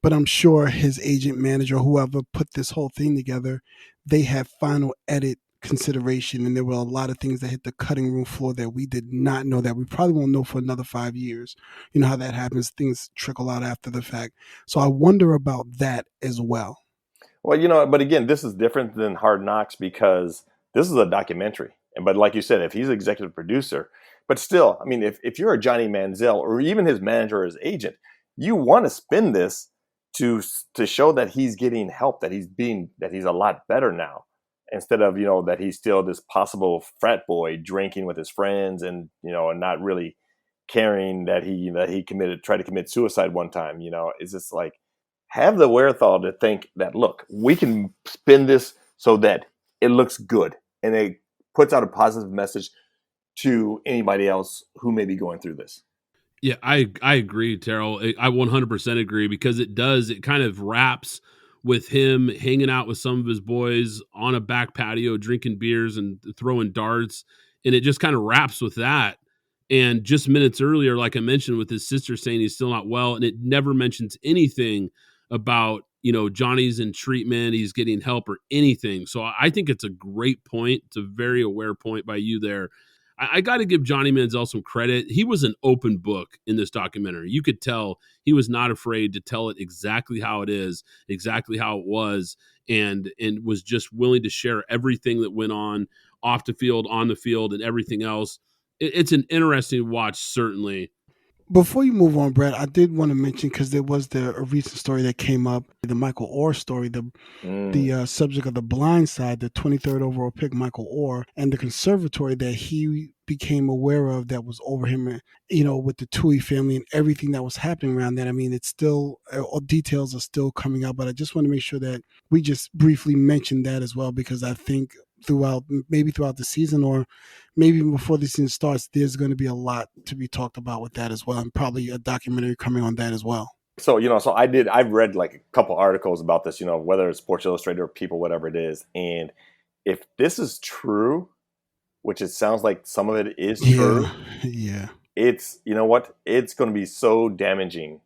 but I'm sure his agent, manager, whoever put this whole thing together, they had final edit consideration, and there were a lot of things that hit the cutting room floor that we did not know, that we probably won't know for another 5 years. You know how that happens, things trickle out after the fact. So I wonder about that as well. Well, but again, this is different than Hard Knocks because this is a documentary. But like you said, if he's executive producer, but still, I mean, if you're a Johnny Manziel or even his manager or his agent, you want to spin this to show that he's getting help, that he's a lot better now, instead of, that he's still this possible frat boy drinking with his friends and, and not really caring that he tried to commit suicide one time. It's just like, have the wherewithal to think that, look, we can spin this so that it looks good and it puts out a positive message to anybody else who may be going through this. Yeah, I agree, Terrell. I 100% agree, because it kind of wraps with him hanging out with some of his boys on a back patio, drinking beers and throwing darts. And it just kind of wraps with that. And just minutes earlier, like I mentioned, with his sister saying he's still not well, and it never mentions anything about, Johnny's in treatment, he's getting help or anything. So I think it's a great point. It's a very aware point by you there. I got to give Johnny Manziel some credit. He was an open book in this documentary. You could tell he was not afraid to tell it exactly how it is, exactly how it was, and was just willing to share everything that went on off the field, on the field, and everything else. It's an interesting watch, certainly. Before you move on, Brad, I did want to mention, because there was a recent story that came up, the Michael Orr story, the subject of The Blind Side, the 23rd overall pick, Michael Orr, and the conservatory that he became aware of that was over him, with the Tui family and everything that was happening around that. I mean, it's still, all details are still coming out, but I just want to make sure that we just briefly mention that as well, because I think throughout the season, or maybe even before the season starts, there's going to be a lot to be talked about with that as well, and probably a documentary coming on that as well. So, I've read like a couple articles about this, whether it's Sports Illustrated or People, whatever it is. And if this is true, which it sounds like some of it is true, yeah, it's, it's going to be so damaging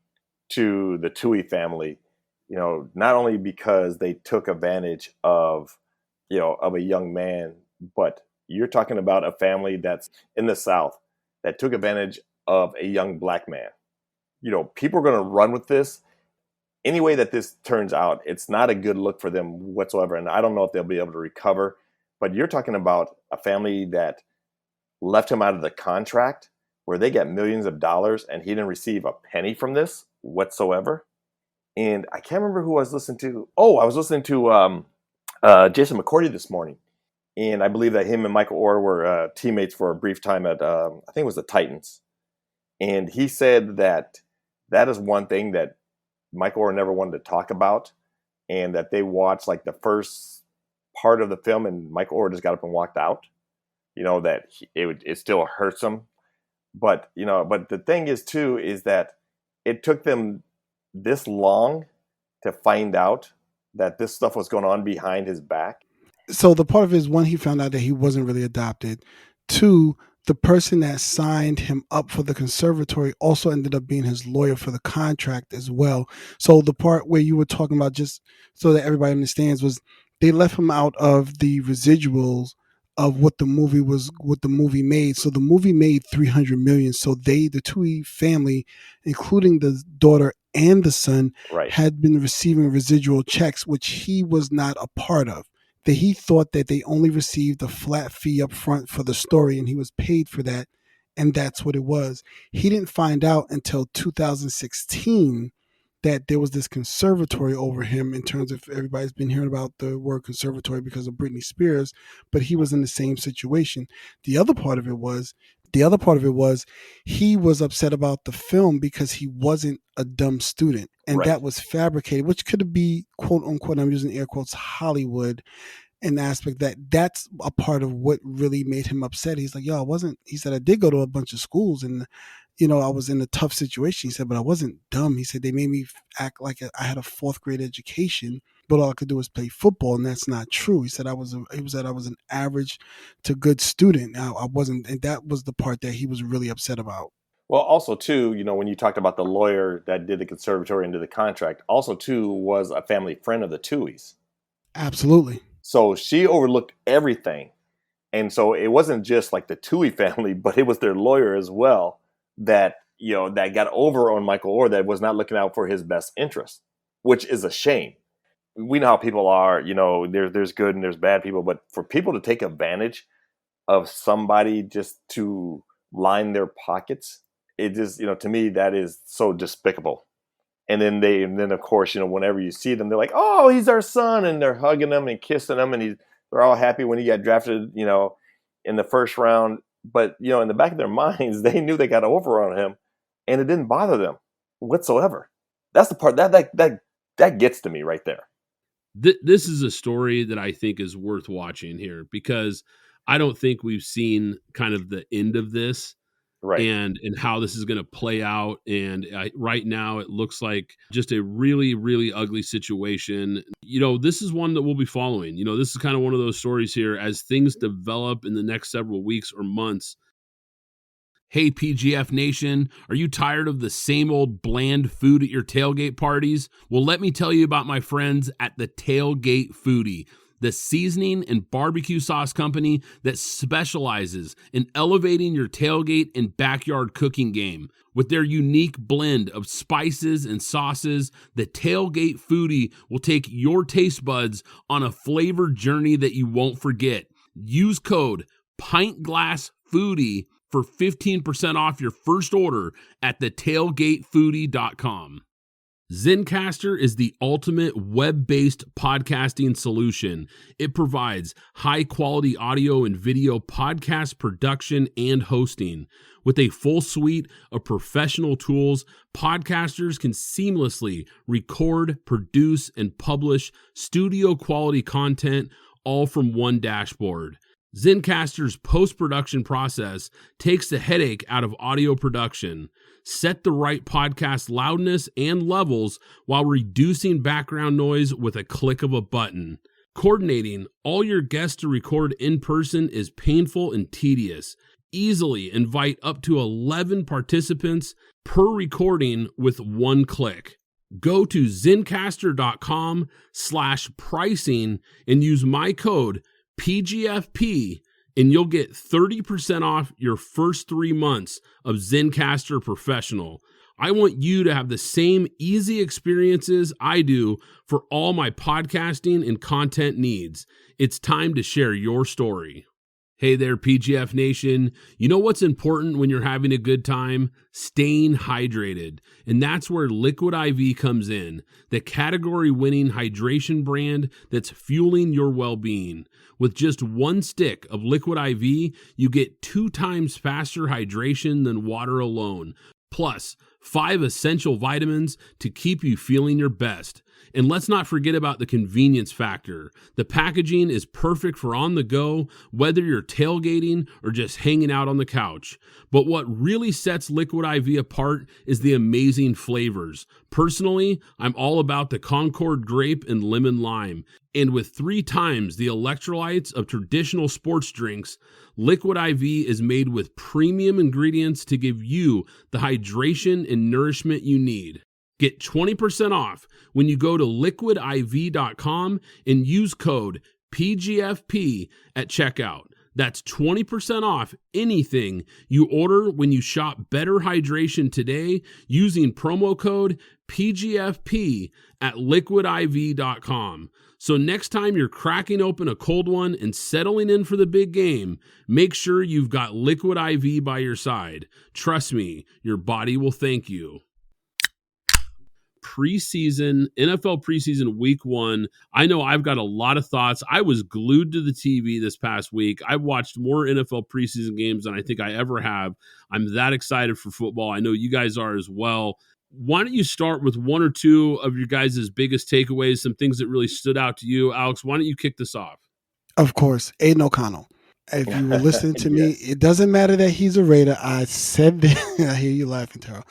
to the Tui family, not only because they took advantage of a young man, but you're talking about a family that's in the South that took advantage of a young black man. People are going to run with this. Any way that this turns out, it's not a good look for them whatsoever. And I don't know if they'll be able to recover. But you're talking about a family that left him out of the contract, where they got millions of dollars and he didn't receive a penny from this whatsoever. And I can't remember who I was listening to. Oh, I was listening to Jason McCourty this morning. And I believe that him and Michael Orr were teammates for a brief time at, I think it was the Titans. And he said that that is one thing that Michael Oher never wanted to talk about, and that they watched like the first part of the film and Michael Oher just got up and walked out. That it still hurts him. But, but the thing is too, is that it took them this long to find out that this stuff was going on behind his back. So the part of it is, one, he found out that he wasn't really adopted. Two, the person that signed him up for the conservatory also ended up being his lawyer for the contract as well. So the part where you were talking about, just so that everybody understands, was they left him out of the residuals of what the movie made. So the movie made $300 million. So the Tui family, including the daughter and the son, Right. had been receiving residual checks, which he was not a part of. That he thought that they only received a flat fee up front for the story, and he was paid for that, and that's what it was. He didn't find out until 2016 that there was this conservatory over him, in terms of, everybody's been hearing about the word conservatory because of Britney Spears, but he was in the same situation. The other part of it was he was upset about the film because he wasn't a dumb student, and Right. that was fabricated, which could be, quote unquote, I'm using air quotes, Hollywood, an aspect that's a part of what really made him upset. He's like, he said, I did go to a bunch of schools, and I was in a tough situation. He said, but I wasn't dumb. He said, they made me act like I had a 4th grade education, but all I could do was play football, and that's not true. He said I was an average to good student. I wasn't, and that was the part that he was really upset about. Well, also too, when you talked about the lawyer that did the conservatory and did the contract, also too was a family friend of the Tuohys. Absolutely. So she overlooked everything. And so it wasn't just like the Tuohy family, but it was their lawyer as well that got over on Michael Oher, that was not looking out for his best interest, which is a shame. We know how people are, there's good and there's bad people, but for people to take advantage of somebody just to line their pockets, it just, to me, that is so despicable. And then of course, whenever you see them, they're like, oh, he's our son. And they're hugging him and kissing him. And they're all happy when he got drafted, in the first round. But, in the back of their minds, they knew they got over on him, and it didn't bother them whatsoever. That's the part that gets to me right there. This is a story that I think is worth watching here, because I don't think we've seen kind of the end of this. Right. And how this is going to play out. And right now it looks like just a really, really ugly situation. This is one that we'll be following. This is kind of one of those stories here as things develop in the next several weeks or months. Hey, PGF Nation, are you tired of the same old bland food at your tailgate parties? Well, let me tell you about my friends at the Tailgate Foodie, the seasoning and barbecue sauce company that specializes in elevating your tailgate and backyard cooking game. With their unique blend of spices and sauces, the Tailgate Foodie will take your taste buds on a flavor journey that you won't forget. Use code PintGlassFoodie for 15% off your first order at thetailgatefoodie.com. Zencastr is the ultimate web-based podcasting solution. It provides high-quality audio and video podcast production and hosting. With a full suite of professional tools, podcasters can seamlessly record, produce, and publish studio-quality content, all from one dashboard. Zencastr's post-production process takes the headache out of audio production. Set the right podcast loudness and levels while reducing background noise with a click of a button. Coordinating all your guests to record in person is painful and tedious. Easily invite up to 11 participants per recording with one click. Go to zencastr.com/pricing and use my code PGFP, and you'll get 30% off your first 3 months of Zencastr Professional. I want you to have the same easy experiences I do for all my podcasting and content needs. It's time to share your story. Hey there, PGF Nation. You know what's important when you're having a good time? Staying hydrated. And that's where Liquid IV comes in, the category-winning hydration brand that's fueling your well-being. With just one stick of Liquid IV, you get 2 times faster hydration than water alone. Plus, 5 essential vitamins to keep you feeling your best. And let's not forget about the convenience factor. The packaging is perfect for on the go, whether you're tailgating or just hanging out on the couch. But what really sets Liquid IV apart is the amazing flavors. Personally, I'm all about the Concord grape and lemon lime. And with 3 times the electrolytes of traditional sports drinks, Liquid IV is made with premium ingredients to give you the hydration and nourishment you need. Get 20% off when you go to liquidiv.com and use code PGFP at checkout. That's 20% off anything you order when you shop Better Hydration today using promo code PGFP at liquidiv.com. So next time you're cracking open a cold one and settling in for the big game, make sure you've got Liquid IV by your side. Trust me, your body will thank you. Preseason, NFL preseason week 1. I know I've got a lot of thoughts. I was glued to the TV this past week. I've watched more NFL preseason games than I think I ever have. I'm that excited for football. I know you guys are as well. Why don't you start with 1 or 2 of your guys' biggest takeaways, some things that really stood out to you? Alex, why don't you kick this off? Of course, Aiden O'Connell. If you were listening to me, it doesn't matter that he's a Raider. I said this. I hear you laughing, Terrell.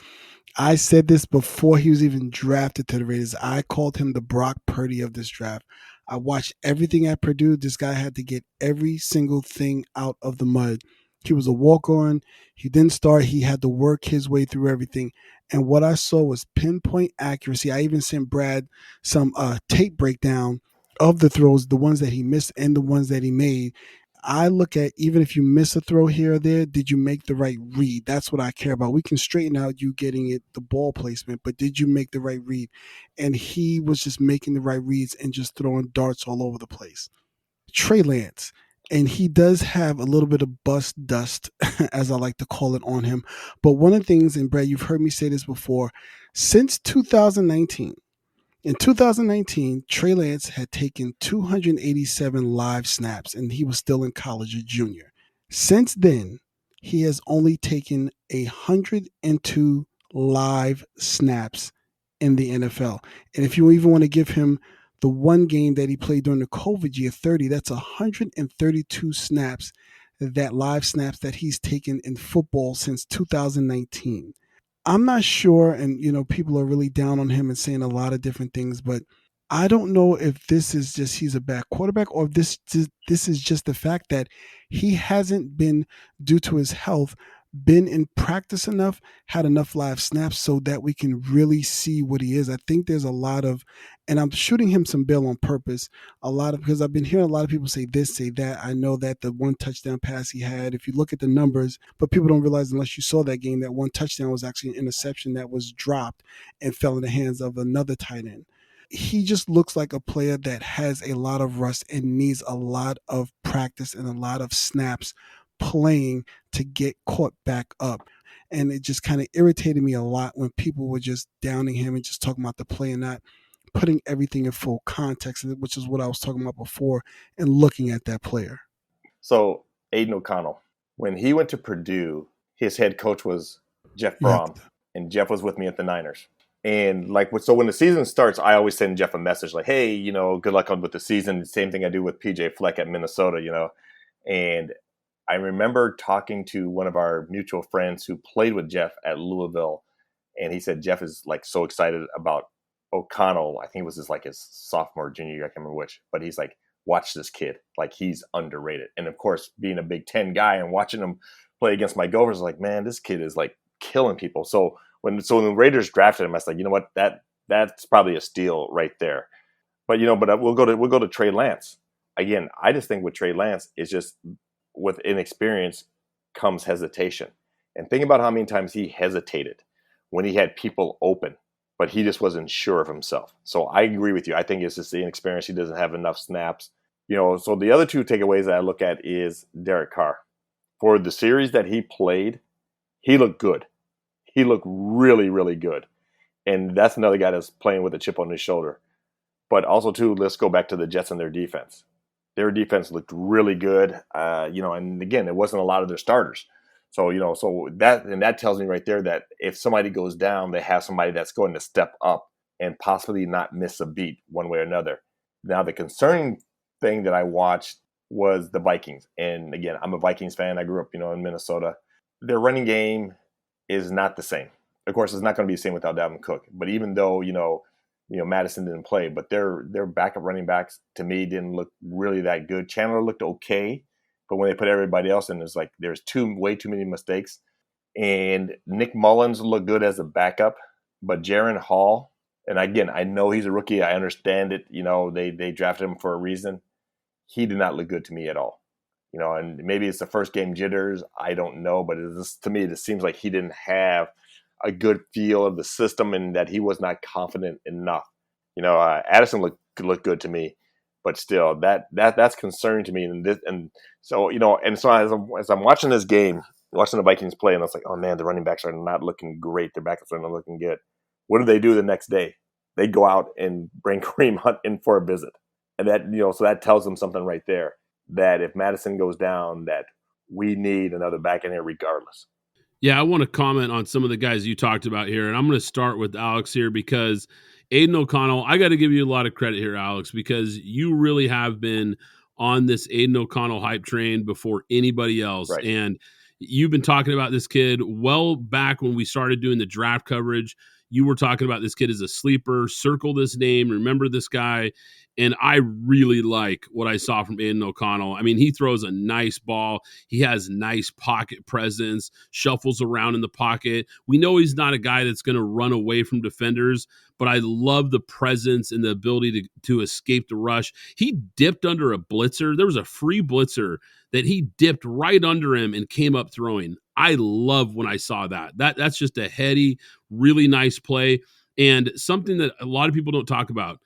I said this before he was even drafted to the Raiders. I called him the Brock Purdy of this draft. I watched everything at Purdue. This guy had to get every single thing out of the mud. He was a walk-on. He didn't start. He had to work his way through everything. And what I saw was pinpoint accuracy. I even sent Brad some tape breakdown of the throws, the ones that he missed and the ones that he made. I look at, even if you miss a throw here or there, did you make the right read? That's what I care about. We can straighten out you getting it, the ball placement, but did you make the right read? And he was just making the right reads and just throwing darts all over the place. Trey Lance, and he does have a little bit of bust dust, as I like to call it, on him. But one of the things, and Brad, you've heard me say this before, since 2019, in 2019, Trey Lance had taken 287 live snaps, and he was still in college, a junior. Since then, he has only taken 102 live snaps in the NFL. And if you even want to give him the one game that he played during the COVID year, 30, that's 132 snaps, that live snaps that he's taken in football since 2019. I'm not sure, and people are really down on him and saying a lot of different things, but I don't know if this is just he's a bad quarterback or if this is just the fact that he hasn't been, due to his health, been in practice enough, had enough live snaps so that we can really see what he is. I think there's a lot of, and I'm shooting him some bail on purpose, because I've been hearing a lot of people say this, say that. I know that the one touchdown pass he had, if you look at the numbers, but people don't realize unless you saw that game, that one touchdown was actually an interception that was dropped and fell in the hands of another tight end. He just looks like a player that has a lot of rust and needs a lot of practice and a lot of snaps playing to get caught back up. And it just kind of irritated me a lot when people were just downing him and just talking about the play and not putting everything in full context, which is what I was talking about before, and looking at that player. So Aiden O'Connell, when he went to Purdue, his head coach was Jeff Brom, and Jeff was with me at the Niners. And so when the season starts, I always send Jeff a message like, hey, good luck with the season. The same thing I do with PJ Fleck at Minnesota, and I remember talking to one of our mutual friends who played with Jeff at Louisville, and he said Jeff is so excited about O'Connell. I think it was his sophomore, junior year, I can't remember which, but he's like, watch this kid, he's underrated. And of course, being a Big Ten guy and watching him play against my Gophers, man, this kid is killing people. So when the Raiders drafted him, I was like, you know what, that's probably a steal right there. But we'll go to Trey Lance. Again, I just think with Trey Lance, it's just with inexperience comes hesitation. And think about how many times he hesitated when he had people open, but he just wasn't sure of himself. So I agree with you. I think it's just the inexperience. He doesn't have enough snaps. So the other 2 takeaways that I look at is Derek Carr. For the series that he played, he looked good. He looked really, really good. And that's another guy that's playing with a chip on his shoulder. But also, too, let's go back to the Jets and their defense. Their defense looked really good, and again, it wasn't a lot of their starters. So, so that tells me right there that if somebody goes down, they have somebody that's going to step up and possibly not miss a beat one way or another. Now, the concerning thing that I watched was the Vikings. And again, I'm a Vikings fan. I grew up, in Minnesota. Their running game is not the same. Of course, it's not going to be the same without Dalvin Cook. But even though, Madison didn't play, but their backup running backs to me didn't look really that good. Chandler looked okay, but when they put everybody else in, it's like there's way too many mistakes. And Nick Mullins looked good as a backup, but Jaron Hall, and again, I know he's a rookie. I understand it. They drafted him for a reason. He did not look good to me at all. And maybe it's the first game jitters. I don't know, but to me, it seems like he didn't have a good feel of the system and that he was not confident enough. Addison looked good to me, but still, that's concerning to me. And so as I'm watching this game, watching the Vikings play, and I was like, oh man, the running backs are not looking great. Their backups are not looking good. What do they do the next day? They go out and bring Kareem Hunt in for a visit, and that so that tells them something right there. That if Madison goes down, that we need another back in here regardless. Yeah, I want to comment on some of the guys you talked about here, and I'm going to start with Alex here because Aiden O'Connell, I got to give you a lot of credit here, Alex, because you really have been on this Aiden O'Connell hype train before anybody else. Right. And you've been talking about this kid well back when we started doing the draft coverage. You were talking about this kid as a sleeper, circle this name, remember this guy. And I really like what I saw from Aiden O'Connell. I mean, he throws a nice ball. He has nice pocket presence, shuffles around in the pocket. We know he's not a guy that's going to run away from defenders, but I love the presence and the ability to escape the rush. He dipped under a blitzer. There was a free blitzer that he dipped right under him and came up throwing. I love when I saw that. That's just a heady, really nice play, and something that a lot of people don't talk about.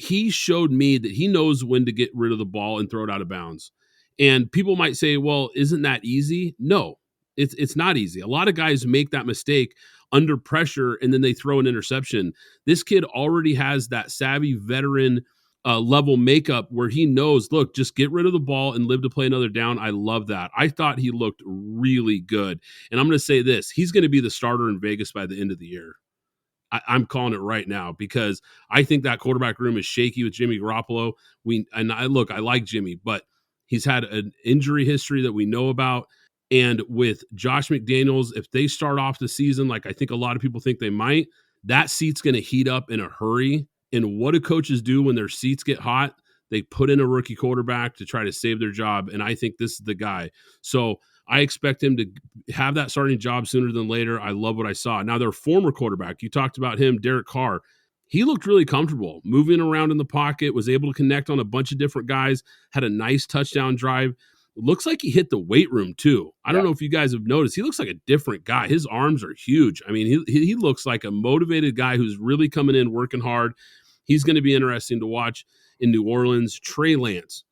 He showed me that he knows when to get rid of the ball and throw it out of bounds. And people might say, well, isn't that easy? No, it's not easy. A lot of guys make that mistake under pressure and then they throw an interception. This kid already has that savvy veteran level makeup where he knows, look, just get rid of the ball and live to play another down. I love that. I thought he looked really good. And I'm going to say this, he's going to be the starter in Vegas by the end of the year. I'm calling it right now because I think that quarterback room is shaky with Jimmy Garoppolo. I like Jimmy, but he's had an injury history that we know about. And with Josh McDaniels, if they start off the season like I think a lot of people think they might, that seat's going to heat up in a hurry. And what do coaches do when their seats get hot? They put in a rookie quarterback to try to save their job. And I think this is the guy. So I expect him to have that starting job sooner than later. I love what I saw. Now, their former quarterback, you talked about him, Derek Carr. He looked really comfortable moving around in the pocket, was able to connect on a bunch of different guys, had a nice touchdown drive. Looks like he hit the weight room too. I don't know if you guys have noticed. He looks like a different guy. His arms are huge. I mean, he looks like a motivated guy who's really coming in, working hard. He's going to be interesting to watch in New Orleans. Trey Lance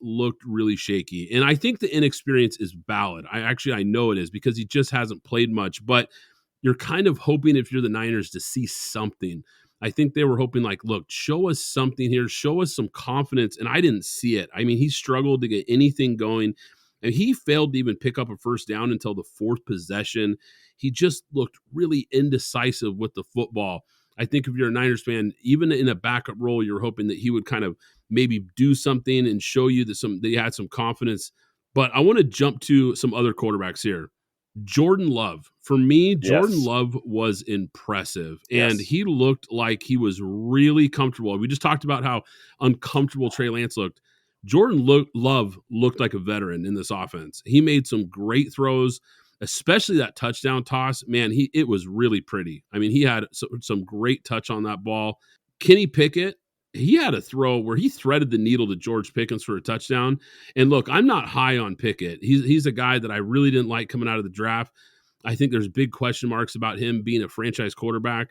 looked really shaky. And I think the inexperience is valid. I know it is because he just hasn't played much, but you're kind of hoping if you're the Niners to see something. I think they were hoping like, look, show us something here, show us some confidence. And I didn't see it. I mean, he struggled to get anything going and he failed to even pick up a first down until the fourth possession. He just looked really indecisive with the football. I think if you're a Niners fan, even in a backup role, you're hoping that he would kind of maybe do something and show you that he had some confidence. But I want to jump to some other quarterbacks here. Jordan Love. For me, Jordan Love was impressive. And he looked like he was really comfortable. We just talked about how uncomfortable Trey Lance looked. Jordan Love looked like a veteran in this offense. He made some great throws, especially that touchdown toss. Man, it was really pretty. I mean, he had some great touch on that ball. Kenny Pickett, he had a throw where he threaded the needle to George Pickens for a touchdown. And look, I'm not high on Pickett. He's a guy that I really didn't like coming out of the draft. I think there's big question marks about him being a franchise quarterback.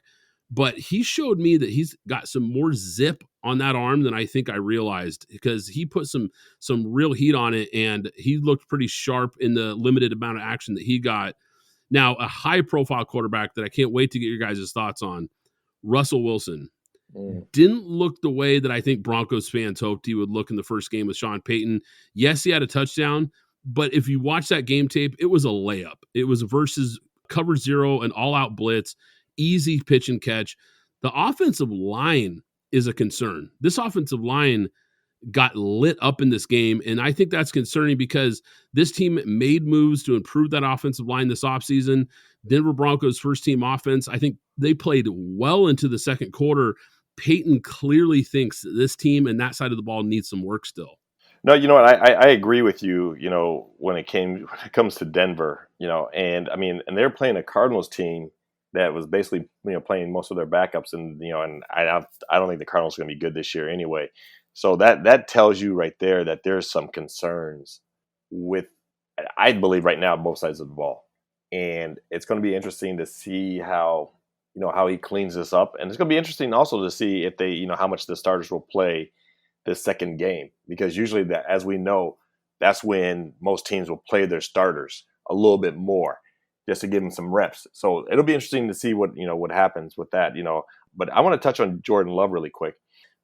But he showed me that he's got some more zip on that arm than I think I realized because he put some real heat on it, and he looked pretty sharp in the limited amount of action that he got. Now, a high-profile quarterback that I can't wait to get your guys' thoughts on, Russell Wilson. Didn't look the way that I think Broncos fans hoped he would look in the first game with Sean Payton. Yes, he had a touchdown, But if you watch that game tape, it was a layup. It was versus cover zero, an all-out blitz, easy pitch and catch. The offensive line is a concern. This offensive line got lit up in this game, and I think that's concerning because this team made moves to improve that offensive line this offseason. Denver Broncos first-team offense, I think they played well into the second quarter. Peyton clearly thinks that this team and that side of the ball needs some work still. No, you know what? I agree with you. When it comes to Denver, and I mean, and they're playing a Cardinals team that was basically playing most of their backups, and and I don't think the Cardinals are going to be good this year anyway. So that tells you right there that there's some concerns with, I believe right now, both sides of the ball, and it's going to be interesting to see how how he cleans this up, and it's going to be interesting also to see if they how much the starters will play the second game, because usually that, as we know, that's when most teams will play their starters a little bit more just to give them some reps. So it'll be interesting to see what happens with that, but I want to touch on Jordan Love really quick,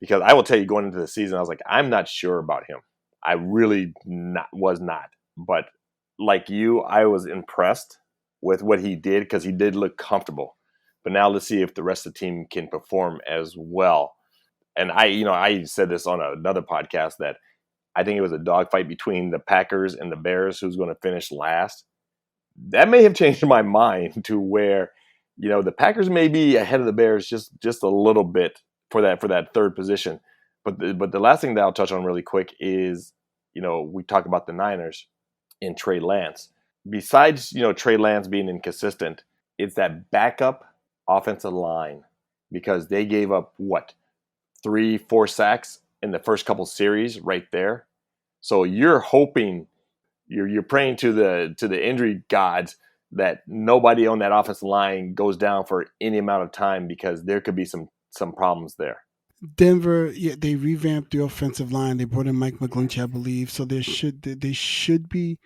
because I will tell you, going into the season, I was like, I'm not sure about him. I really was not, but like you, I was impressed with what he did because he did look comfortable. But now let's see if the rest of the team can perform as well. And I said this on another podcast that I think it was a dogfight between the Packers and the Bears who's going to finish last. That may have changed my mind to where, the Packers may be ahead of the Bears just a little bit for that third position. But the last thing that I'll touch on really quick is, we talk about the Niners and Trey Lance. Besides, Trey Lance being inconsistent, it's that backup offensive line, because they gave up 3-4 sacks in the first couple series right there. So you're hoping, you're praying to the injury gods that nobody on that offensive line goes down for any amount of time, because there could be some problems there. Denver, yeah, they revamped the offensive line. They brought in Mike McGlinchey, I believe. So they should be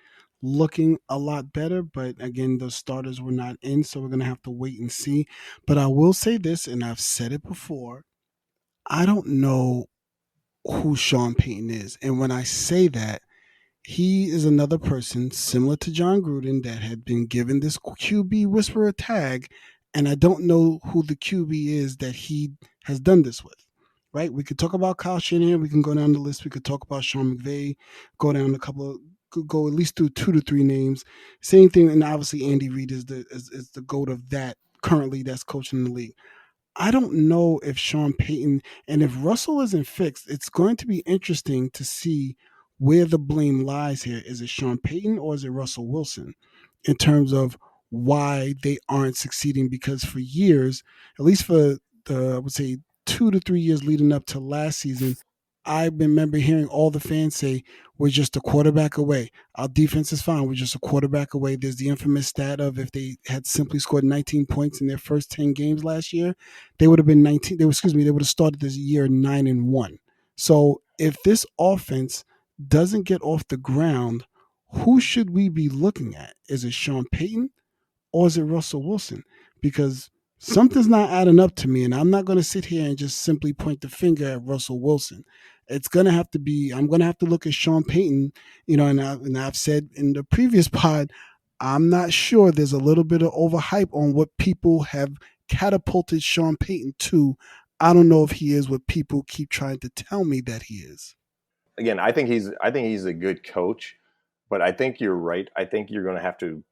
looking a lot better. But again, the starters were not in, so we're gonna have to wait and see. But I will say this, and I've said it before. I don't know who Sean Payton is. And when I say that, he is another person similar to John Gruden that had been given this QB whisperer tag. And I don't know who the QB is that he has done this with. Right? We could talk about Kyle Shanahan. We can go down the list. We could talk about Sean McVay, go down go at least through 2 to 3 names. Same thing. And obviously Andy Reid is the GOAT of that currently that's coaching the league. I don't know if Sean Payton, and if Russell isn't fixed, it's going to be interesting to see where the blame lies here. Is it Sean Payton or is it Russell Wilson in terms of why they aren't succeeding? Because for years, at least for I would say 2 to 3 years leading up to last season, I remember hearing all the fans say, we're just a quarterback away. Our defense is fine. We're just a quarterback away. There's the infamous stat of if they had simply scored 19 points in their first 10 games last year, they would have been they would have started this year 9-1. So if this offense doesn't get off the ground, who should we be looking at? Is it Sean Payton or is it Russell Wilson? Because something's not adding up to me, and I'm not going to sit here and just simply point the finger at Russell Wilson. It's going to have to be, I'm going to have to look at Sean Payton, and I've said in the previous pod, I'm not sure, there's a little bit of overhype on what people have catapulted Sean Payton to. I don't know if he is what people keep trying to tell me that he is. Again, I think he's a good coach, but I think you're right. I think you're going to have to,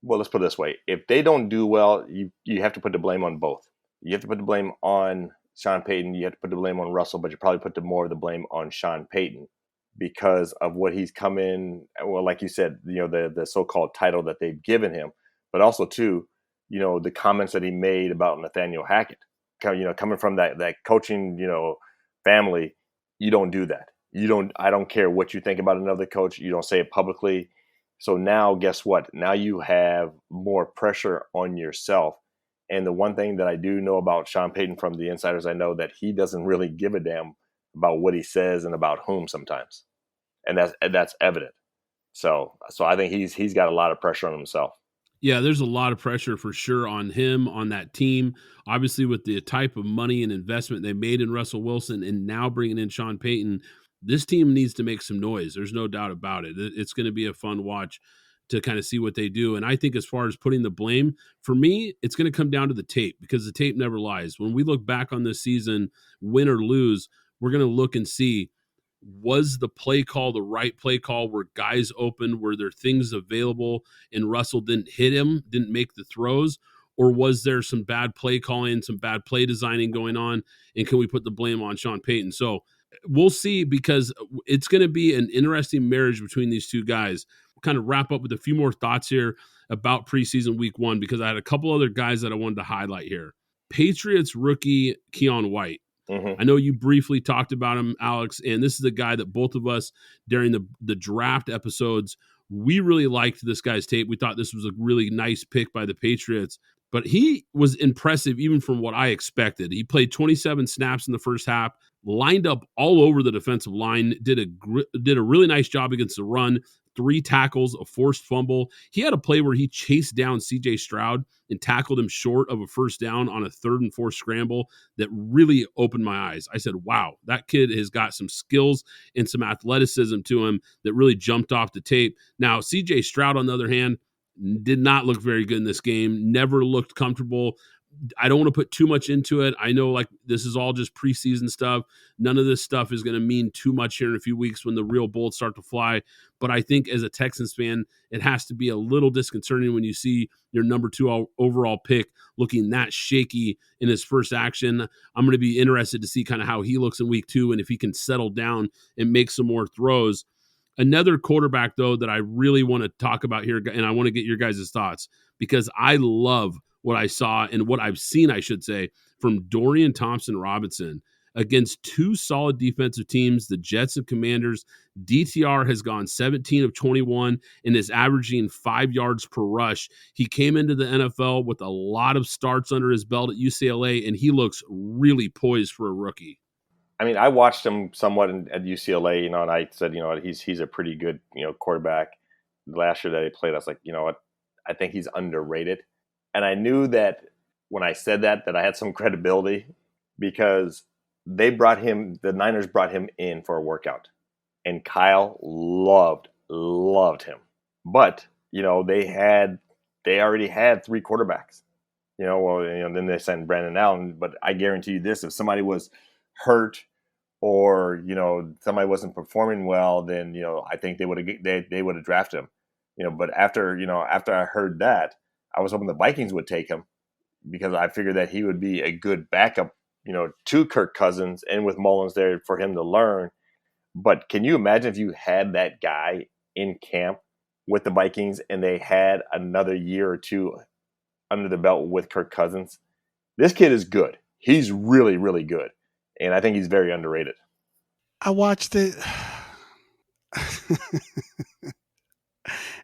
well, let's put it this way. If they don't do well, you have to put the blame on both. You have to put the blame on Sean Payton. You have to put the blame on Russell, but you probably put more of the blame on Sean Payton because of what he's come in. Well, like you said, the so-called title that they've given him, but also too, the comments that he made about Nathaniel Hackett. Coming from that coaching, family, you don't do that. I don't care what you think about another coach. You don't say it publicly. So now, guess what? Now you have more pressure on yourself. And the one thing that I do know about Sean Payton from the insiders, I know that he doesn't really give a damn about what he says and about whom sometimes, and that's evident. So I think he's got a lot of pressure on himself. Yeah, there's a lot of pressure for sure on him, on that team. Obviously, with the type of money and investment they made in Russell Wilson and now bringing in Sean Payton, this team needs to make some noise. There's no doubt about it. It's going to be a fun watch to kind of see what they do. And I think as far as putting the blame, for me, it's going to come down to the tape, because the tape never lies. When we look back on this season, win or lose, we're going to look and see, was the play call the right play call? Were guys open? Were there things available and Russell didn't hit him, didn't make the throws? Or was there some bad play calling, some bad play designing going on? And can we put the blame on Sean Payton? So we'll see, because it's going to be an interesting marriage between these two guys. We'll kind of wrap up with a few more thoughts here about preseason week 1, because I had a couple other guys that I wanted to highlight here. Patriots rookie Keon White. I know you briefly talked about him, Alex, and this is a guy that both of us during the draft episodes, we really liked this guy's tape. We thought this was a really nice pick by the Patriots, but he was impressive even from what I expected. He played 27 snaps in the first half, lined up all over the defensive line, did a really nice job against the run, 3 tackles, a forced fumble. He had a play where he chased down C.J. Stroud and tackled him short of a first down on a 3rd and 4 scramble that really opened my eyes. I said, wow, that kid has got some skills and some athleticism to him that really jumped off the tape. Now, C.J. Stroud, on the other hand, did not look very good in this game, never looked comfortable. I don't want to put too much into it. I know this is all just preseason stuff. None of this stuff is going to mean too much here in a few weeks when the real bullets start to fly. But I think as a Texans fan, it has to be a little disconcerting when you see your number 2 overall pick looking that shaky in his first action. I'm going to be interested to see kind of how he looks in week 2 and if he can settle down and make some more throws. Another quarterback, though, that I really want to talk about here, and I want to get your guys' thoughts, because I love what I saw and what I've seen, I should say, from Dorian Thompson-Robinson against 2 solid defensive teams, the Jets and Commanders. DTR has gone 17 of 21 and is averaging 5 yards per rush. He came into the NFL with a lot of starts under his belt at UCLA, and he looks really poised for a rookie. I mean, I watched him somewhat at UCLA, and I said, he's a pretty good, quarterback. Last year that he played, I was like, I think he's underrated. And I knew that when I said that I had some credibility, because the Niners brought him in for a workout, and Kyle loved him. But, they already had 3 quarterbacks, then they sent Brandon Allen. But I guarantee you this, if somebody was hurt or, somebody wasn't performing well, then, I think they would have drafted him, but after I heard that, I was hoping the Vikings would take him, because I figured that he would be a good backup, to Kirk Cousins, and with Mullins there for him to learn. But can you imagine if you had that guy in camp with the Vikings and they had another year or 2 under the belt with Kirk Cousins? This kid is good. He's really, really good. And I think he's very underrated. I watched it.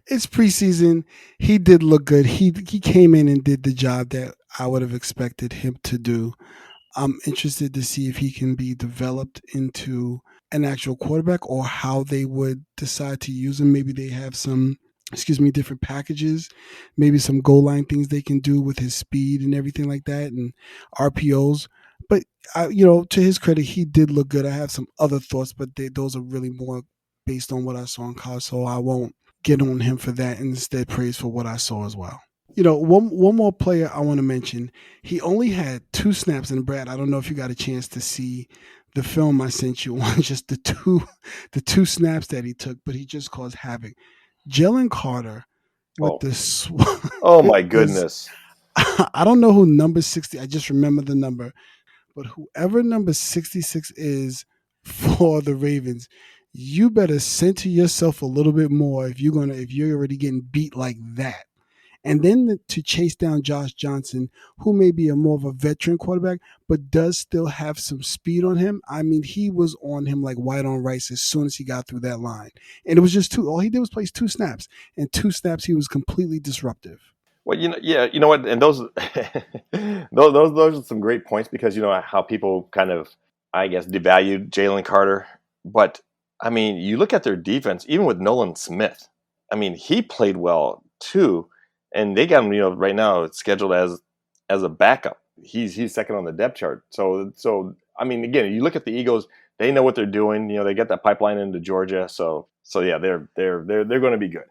It's preseason. He did look good. He came in and did the job that I would have expected him to do. I'm interested to see if he can be developed into an actual quarterback, or how they would decide to use him. Maybe they have some, different packages, maybe some goal line things they can do with his speed and everything like that, and RPOs. But to his credit, he did look good. I have some other thoughts, but those are really more based on what I saw in college, so I won't get on him for that, and instead praise for what I saw as well. One more player I want to mention. He only had 2 snaps, and Brad, I don't know if you got a chance to see the film I sent you on just the two snaps that he took, but he just caused havoc. Jalen Carter with this. Oh my goodness! I don't know who number 60. I just remember the number, but whoever number 66 is for the Ravens, you better center yourself a little bit more if you're already getting beat like that. And then to chase down Josh Johnson, who may be a more of a veteran quarterback, but does still have some speed on him. I mean, he was on him like white on rice as soon as he got through that line. And it was just 2. All he did was place 2 snaps. And 2 snaps, he was completely disruptive. Well, you know what? And those are some great points, because how people kind of, I guess, devalued Jalen Carter. But, I mean, you look at their defense, even with Nolan Smith. I mean, he played well too. And they got him, right now it's scheduled as a backup. He's second on the depth chart. So I mean, again, you look at the Eagles, they know what they're doing. You know, they get that pipeline into Georgia. So yeah, they're going to be good.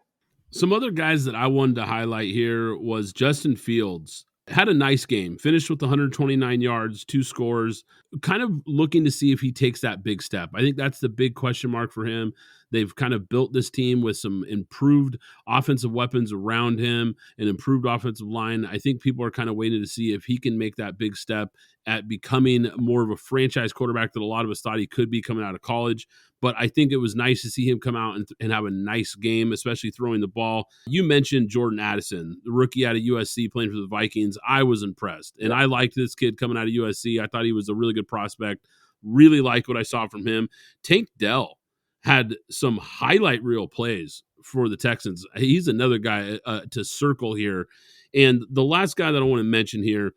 Some other guys that I wanted to highlight here was Justin Fields. Had a nice game, finished with 129 yards, 2 scores, kind of looking to see if he takes that big step. I think that's the big question mark for him. They've kind of built this team with some improved offensive weapons around him, an improved offensive line. I think people are kind of waiting to see if he can make that big step at becoming more of a franchise quarterback that a lot of us thought he could be coming out of college. But I think it was nice to see him come out and have a nice game, especially throwing the ball. You mentioned Jordan Addison, the rookie out of USC playing for the Vikings. I was impressed, and I liked this kid coming out of USC. I thought he was a really good prospect. Really liked what I saw from him. Tank Dell had some highlight reel plays for the Texans. He's another guy to circle here. And the last guy that I want to mention here,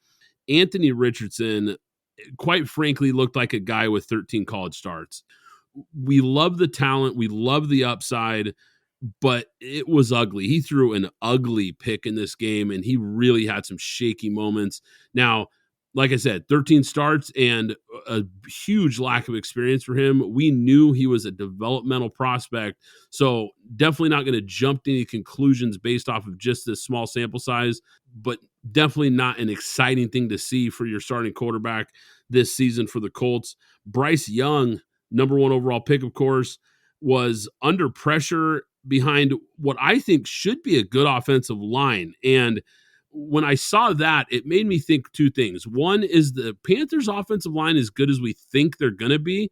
Anthony Richardson, quite frankly, looked like a guy with 13 college starts. We love the talent. We love the upside, but it was ugly. He threw an ugly pick in this game, and he really had some shaky moments. Now, like I said, 13 starts and a huge lack of experience for him. We knew he was a developmental prospect, so definitely not going to jump to any conclusions based off of just this small sample size, but definitely not an exciting thing to see for your starting quarterback this season for the Colts. Bryce Young, number 1 overall pick, of course, was under pressure behind what I think should be a good offensive line. And when I saw that, it made me think 2 things. One, is the Panthers' offensive line as good as we think they're going to be?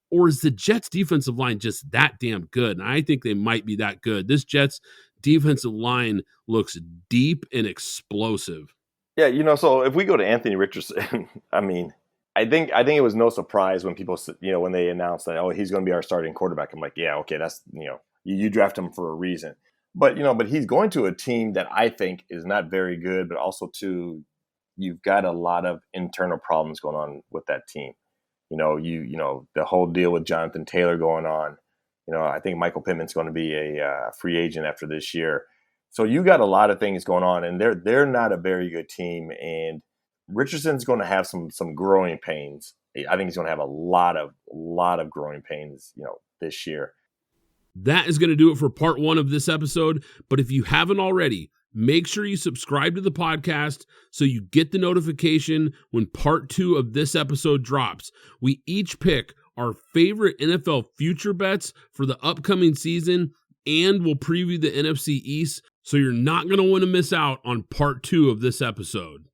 Or is the Jets' defensive line just that damn good? And I think they might be that good. This Jets' defensive line looks deep and explosive. Yeah, you know, so if we go to Anthony Richardson, I mean, I think it was no surprise when people, you know, when they announced that, oh, he's going to be our starting quarterback. I'm like, yeah, okay, that's, you know, you draft him for a reason. But, you know, but he's going to a team that I think is not very good, but also too, you've got a lot of internal problems going on with that team. You know, the whole deal with Jonathan Taylor going on. You know, I think Michael Pittman's going to be a free agent after this year. So you got a lot of things going on, and they're not a very good team. And Richardson's going to have some growing pains. I think he's going to have a lot of growing pains, you know, this year. That is going to do it for part 1 of this episode. But if you haven't already, make sure you subscribe to the podcast so you get the notification when part 2 of this episode drops. We each pick our favorite NFL future bets for the upcoming season, and we'll preview the NFC East, so you're not going to want to miss out on part 2 of this episode.